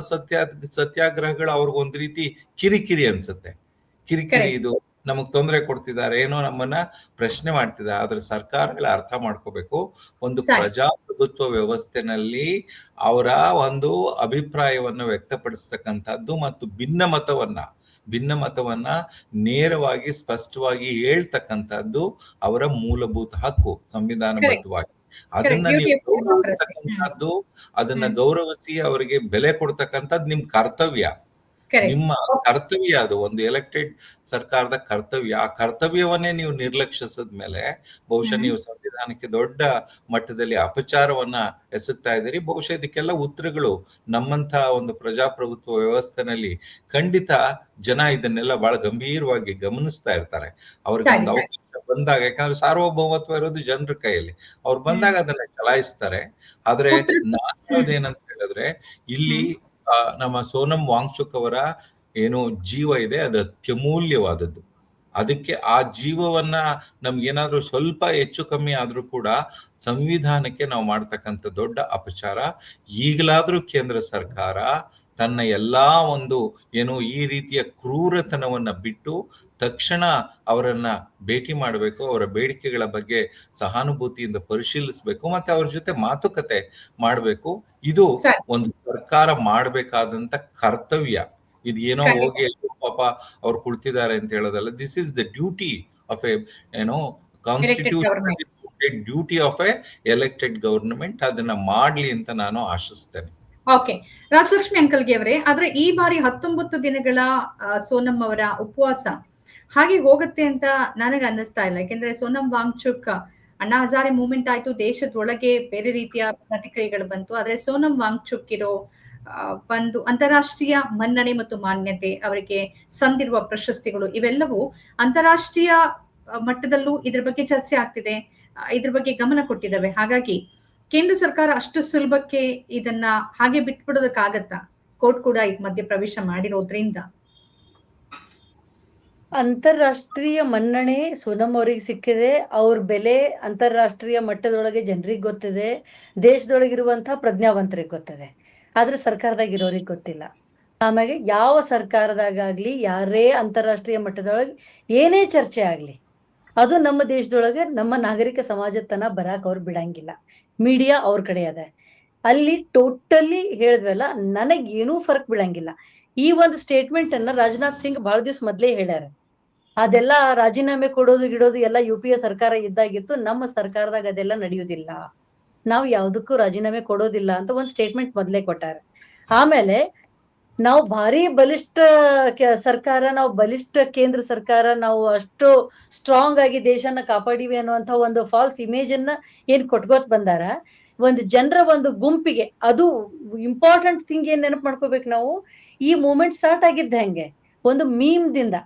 Speaker 2: ಸತ್ಯಾಗ್ರಹಗಳು ಅವ್ರಿಗೊಂದ್ ರೀತಿ ಕಿರಿಕಿರಿ ಅನ್ಸುತ್ತೆ. ಕಿರಿಕಿರಿ, ಇದು ನಮಗ್ ತೊಂದರೆ ಕೊಡ್ತಿದ್ದಾರೆ, ಏನೋ ನಮ್ಮನ್ನ ಪ್ರಶ್ನೆ ಮಾಡ್ತಿದ್ದಾರೆ. ಆದ್ರೆ ಸರ್ಕಾರಗಳ ಅರ್ಥ ಮಾಡ್ಕೋಬೇಕು, ಒಂದು ಪ್ರಜಾಪ್ರಭುತ್ವ ವ್ಯವಸ್ಥೆನಲ್ಲಿ ಅವರ ಒಂದು ಅಭಿಪ್ರಾಯವನ್ನ ವ್ಯಕ್ತಪಡಿಸ್ತಕ್ಕಂಥದ್ದು ಮತ್ತು ಭಿನ್ನ ಮತವನ್ನ ನೇರವಾಗಿ ಸ್ಪಷ್ಟವಾಗಿ ಹೇಳ್ತಕ್ಕಂಥದ್ದು ಅವರ ಮೂಲಭೂತ ಹಕ್ಕು, ಸಂವಿಧಾನಬದ್ಧವಾಗಿ. ಅದನ್ನ ನೀವು ಗೌರವಿಸ್ತಕ್ಕಂಥದ್ದು, ಅದನ್ನ ಗೌರವಿಸಿ ಅವರಿಗೆ ಬೆಲೆ ಕೊಡ್ತಕ್ಕಂಥದ್ದು ನಿಮ್ ಕರ್ತವ್ಯ, ನಿಮ್ಮ ಕರ್ತವ್ಯ. ಅದು ಒಂದು ಎಲೆಕ್ಟೆಡ್ ಸರ್ಕಾರದ ಕರ್ತವ್ಯ. ಆ ಕರ್ತವ್ಯವನ್ನೇ ನೀವು ನಿರ್ಲಕ್ಷಿಸಿದ್ಮೇಲೆ ಬಹುಶಃ ನೀವು ಸಂವಿಧಾನಕ್ಕೆ ದೊಡ್ಡ ಮಟ್ಟದಲ್ಲಿ ಅಪಚಾರವನ್ನ ಎಸಗ್ತಾ ಇದ್ದೀರಿ. ಬಹುಶಃ ಇದಕ್ಕೆಲ್ಲ ಉತ್ತರಗಳು ನಮ್ಮಂತ ಒಂದು ಪ್ರಜಾಪ್ರಭುತ್ವ ವ್ಯವಸ್ಥೆನಲ್ಲಿ ಖಂಡಿತ ಜನ ಇದನ್ನೆಲ್ಲ ಬಹಳ ಗಂಭೀರವಾಗಿ ಗಮನಿಸ್ತಾ ಇರ್ತಾರೆ. ಅವ್ರಿಗೆ ಒಂದು ಅವಕಾಶ ಬಂದಾಗ, ಯಾಕಂದ್ರೆ ಸಾರ್ವಭೌಮತ್ವ ಇರೋದು ಜನರ ಕೈಯಲ್ಲಿ, ಅವ್ರು ಬಂದಾಗ ಅದನ್ನ ಚಲಾಯಿಸ್ತಾರೆ. ಆದ್ರೆ ನಾನೇನಂತ ಹೇಳಿದ್ರೆ, ಇಲ್ಲಿ ನಮ್ಮ ಸೋನಂ ವಾಂಗ್ಚುಕ್ ಅವರ ಏನು ಜೀವ ಇದೆ ಅದು ಅತ್ಯಮೂಲ್ಯವಾದದ್ದು. ಅದಕ್ಕೆ ಆ ಜೀವವನ್ನ ನಮ್ಗೇನಾದ್ರೂ ಸ್ವಲ್ಪ ಹೆಚ್ಚು ಕಮ್ಮಿ ಆದ್ರೂ ಕೂಡ ಸಂವಿಧಾನಕ್ಕೆ ನಾವು ಮಾಡ್ತಕ್ಕಂಥ ದೊಡ್ಡ ಅಪಚಾರ. ಈಗಲಾದ್ರೂ ಕೇಂದ್ರ ಸರ್ಕಾರ ತನ್ನ ಎಲ್ಲಾ ಒಂದು ಈ ರೀತಿಯ ಕ್ರೂರತನವನ್ನ ಬಿಟ್ಟು ತಕ್ಷಣ ಅವರನ್ನ ಭೇಟಿ ಮಾಡಬೇಕು, ಅವರ ಬೇಡಿಕೆಗಳ ಬಗ್ಗೆ ಸಹಾನುಭೂತಿಯಿಂದ ಪರಿಶೀಲಿಸಬೇಕು, ಮತ್ತೆ ಅವ್ರ ಜೊತೆ ಮಾತುಕತೆ ಮಾಡಬೇಕು. ಇದು ಒಂದು ಸರ್ಕಾರ ಮಾಡಬೇಕಾದಂತ ಕರ್ತವ್ಯ. ಇದು ಏನೋ ಹೋಗಿ ಪಾಪ ಅವ್ರು ಕುಳಿತಿದ್ದಾರೆ ಅಂತ ಹೇಳೋದಲ್ಲ. This is the duty of constitution duty of A elected government. ಅದನ್ನ ಮಾಡ್ಲಿ ಅಂತ ನಾನು ಆಶಿಸ್ತೇನೆ.
Speaker 1: ಓಕೆ, ರಾಜಲಕ್ಷ್ಮಿ ಅಂಕಲ್ಗೆ ಅವರೇ, ಆದ್ರೆ ಈ ಬಾರಿ 19 ದಿನಗಳ ಸೋನಂ ಅವರ ಉಪವಾಸ ಹಾಗೆ ಹೋಗುತ್ತೆ ಅಂತ ನನಗೆ ಅನ್ನಿಸ್ತಾ ಇಲ್ಲ. ಯಾಕೆಂದ್ರೆ ಸೋನಂ ವಾಂಗ್ಚುಕ್ ಅಣ್ಣಾ ಹಜಾರೆ ಮೂವ್ಮೆಂಟ್ ಆಯ್ತು, ದೇಶದೊಳಗೆ ಬೇರೆ ರೀತಿಯ ಪ್ರತಿಕ್ರಿಯೆಗಳು ಬಂತು. ಆದ್ರೆ ಸೋನಂ ವಾಂಗ್ಚುಕ್ ಇರೋ ಒಂದು ಅಂತಾರಾಷ್ಟ್ರೀಯ ಮನ್ನಣೆ ಮತ್ತು ಮಾನ್ಯತೆ, ಅವರಿಗೆ ಸಂದಿರುವ ಪ್ರಶಸ್ತಿಗಳು, ಇವೆಲ್ಲವೂ ಅಂತಾರಾಷ್ಟ್ರೀಯ ಮಟ್ಟದಲ್ಲೂ ಇದ್ರ ಬಗ್ಗೆ ಚರ್ಚೆ ಆಗ್ತಿದೆ, ಇದ್ರ ಬಗ್ಗೆ ಗಮನ ಕೊಟ್ಟಿದ್ದಾವೆ. ಹಾಗಾಗಿ ಕೇಂದ್ರ ಸರ್ಕಾರ ಅಷ್ಟು ಸುಲಭಕ್ಕೆ ಇದನ್ನ ಹಾಗೆ ಬಿಟ್ಬಿಡೋದಕ್ಕಾಗತ್ತಾ? ಕೋರ್ಟ್ ಕೂಡ ಇದ್ ಮಧ್ಯೆ ಪ್ರವೇಶ ಮಾಡಿರೋದ್ರಿಂದ.
Speaker 3: ಅಂತಾರಾಷ್ಟ್ರೀಯ ಮನ್ನಣೆ ಸೋನಂ ಅವರಿಗೆ ಸಿಕ್ಕಿದೆ, ಅವ್ರ ಬೆಲೆ ಅಂತಾರಾಷ್ಟ್ರೀಯ ಮಟ್ಟದೊಳಗೆ ಜನರಿಗೆ ಗೊತ್ತಿದೆ, ದೇಶದೊಳಗಿರುವಂತಹ ಪ್ರಜ್ಞಾವಂತರಿಗೆ ಗೊತ್ತಿದೆ. ಆದ್ರೆ ಸರ್ಕಾರದಾಗ ಇರೋರಿಗೆ ಗೊತ್ತಿಲ್ಲ. ಆಮೇಲೆ ಯಾವ ಸರ್ಕಾರದಾಗ್ಲಿ ಯಾರೇ ಅಂತಾರಾಷ್ಟ್ರೀಯ ಮಟ್ಟದೊಳಗೆ ಏನೇ ಚರ್ಚೆ ಆಗ್ಲಿ, ಅದು ನಮ್ಮ ದೇಶದೊಳಗೆ ನಮ್ಮ ನಾಗರಿಕ ಸಮಾಜದ ತನ ಬರಾಕ್ ಅವ್ರು ಬಿಡಂಗಿಲ್ಲ. ಮೀಡಿಯಾ ಅವ್ರ ಕಡೆ ಅದ. ಅಲ್ಲಿ ಟೋಟಲಿ ಹೇಳಿದ್ವಲ್ಲ, ನನಗೇನೂ ಫರ್ಕ್ ಬಿಡಂಗಿಲ್ಲ. ಈ ಒಂದು ಸ್ಟೇಟ್ಮೆಂಟ್ ಅನ್ನ ರಾಜನಾಥ್ ಸಿಂಗ್ ಬಹಳ ದಿವಸ ಮೊದ್ಲೇ ಹೇಳ್ಯಾರ. ಅದೆಲ್ಲ ರಾಜೀನಾಮೆ ಕೊಡೋದು ಗಿಡೋದು ಎಲ್ಲ UPA ಸರ್ಕಾರ ಇದ್ದಾಗಿತ್ತು, ನಮ್ಮ ಸರ್ಕಾರದಾಗ ಅದೆಲ್ಲ ನಡೆಯುವುದಿಲ್ಲ, ನಾವು ಯಾವ್ದಕ್ಕೂ ರಾಜೀನಾಮೆ ಕೊಡೋದಿಲ್ಲ ಅಂತ ಒಂದ್ ಸ್ಟೇಟ್ಮೆಂಟ್ ಮೊದ್ಲೇ ಕೊಟ್ಟಾರ. ಆಮೇಲೆ ನಾವು ಭಾರಿ ಬಲಿಷ್ಠ ಸರ್ಕಾರ, ನಾವು ಬಲಿಷ್ಠ ಕೇಂದ್ರ ಸರ್ಕಾರ, ನಾವು ಅಷ್ಟು ಸ್ಟ್ರಾಂಗ್ ಆಗಿ ದೇಶನ ಕಾಪಾಡಿವಿ ಅನ್ನುವಂತ ಒಂದು ಫಾಲ್ಸ್ ಇಮೇಜ್ ಅನ್ನ ಏನ್ ಕೊಟ್ಕೋತ್ ಬಂದಾರ ಒಂದು ಜನರ ಒಂದು ಗುಂಪಿಗೆ. ಅದು ಇಂಪಾರ್ಟೆಂಟ್ ಥಿಂಗ್ ಏನ್ ನೆನಪು ಮಾಡ್ಕೋಬೇಕು ನಾವು, ಈ ಮೂವ್ಮೆಂಟ್ ಸ್ಟಾರ್ಟ್ ಆಗಿದ್ದ ಹೆಂಗೆ ಒಂದು ಮೀಮ್ ದಿಂದ,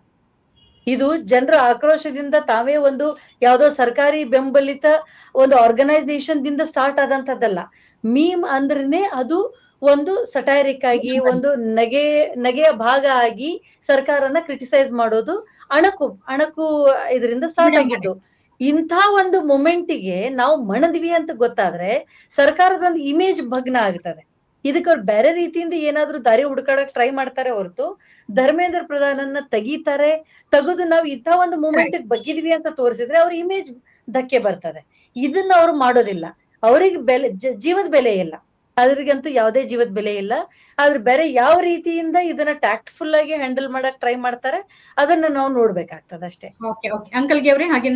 Speaker 3: ಇದು ಜನರ ಆಕ್ರೋಶದಿಂದ ತಾವೇ ಒಂದು ಯಾವ್ದೋ ಸರ್ಕಾರಿ ಬೆಂಬಲಿತ ಒಂದು ಆರ್ಗನೈಸೇಷನ್ ದಿಂದ ಸ್ಟಾರ್ಟ್ ಆದಂತದ್ದಲ್ಲ. ಮೀಮ್ ಅಂದ್ರೇನೆ ಅದು ಒಂದು ಸಟೈರಿಕ್ ಆಗಿ ಒಂದು ನಗೆಯ ಭಾಗ ಆಗಿ ಸರ್ಕಾರನ ಕ್ರಿಟಿಸೈಸ್ ಮಾಡೋದು, ಅಣಕು ಇದರಿಂದ ಸ್ಟಾರ್ಟ್ ಆಗಿದ್ದು. ಇಂಥ ಒಂದು ಮೊಮೆಂಟಿಗೆ ನಾವು ಮಣದ್ವಿ ಅಂತ ಗೊತ್ತಾದ್ರೆ ಸರ್ಕಾರದ ಒಂದು ಇಮೇಜ್ ಭಗ್ನ ಆಗ್ತದೆ. ಇದಕ್ಕೆ ಅವ್ರು ಬೇರೆ ರೀತಿಯಿಂದ ಏನಾದ್ರೂ ದಾರಿ ಹುಡುಕಾಡಕ್ ಟ್ರೈ ಮಾಡ್ತಾರೆ ಹೊರತು ಧರ್ಮೇಂದ್ರ ಪ್ರಧಾನನ್ನ ತೆಗೆದು ನಾವು ಇಂಥ ಒಂದು ಮೂಮೆಂಟ್ ಬಗ್ಗಿದ್ವಿ ಅಂತ ತೋರಿಸಿದ್ರೆ ಅವ್ರ ಇಮೇಜ್ ಧಕ್ಕೆ ಬರ್ತದೆ. ಇದನ್ನ ಅವ್ರು ಮಾಡೋದಿಲ್ಲ. ಅವ್ರಿಗೆ ಬೆಲೆ ಜೀವದ ಬೆಲೆ ಇಲ್ಲ, ಅದ್ರಿಗಂತೂ ಯಾವುದೇ ಜೀವದ ಬೆಲೆ ಇಲ್ಲ. ಆದ್ರೆ ಬೇರೆ ಯಾವ ರೀತಿಯಿಂದ ಇದನ್ನ ಟ್ಯಾಕ್ಟ್ಫುಲ್ ಆಗಿ ಹ್ಯಾಂಡಲ್ ಮಾಡಕ್ ಟ್ರೈ ಮಾಡ್ತಾರೆ ಅದನ್ನ ನಾವು ನೋಡ್ಬೇಕಾಗ್ತದೆ ಅಷ್ಟೇ.
Speaker 1: ಓಕೆ ಓಕೆ ಅಂಕಲ್ಗೆ ಅವರೇ, ಹಾಗೆ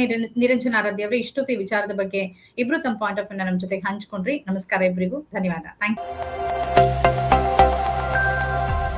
Speaker 1: ನಿರಂಜನ ಆರಾಧ್ಯ ಅವರೇ, ಇಷ್ಟೊತ್ತು ಈ ವಿಚಾರದ ಬಗ್ಗೆ ಇಬ್ರು ತಮ್ಮ ಪಾಯಿಂಟ್ ಆಫ್ ವ್ಯೂ ನಮ್ಮ ಜೊತೆಗೆ ಹಂಚ್ಕೊಂಡ್ರಿ. ನಮಸ್ಕಾರ ಇಬ್ಬರಿಗೂ, ಧನ್ಯವಾದ. Thank you.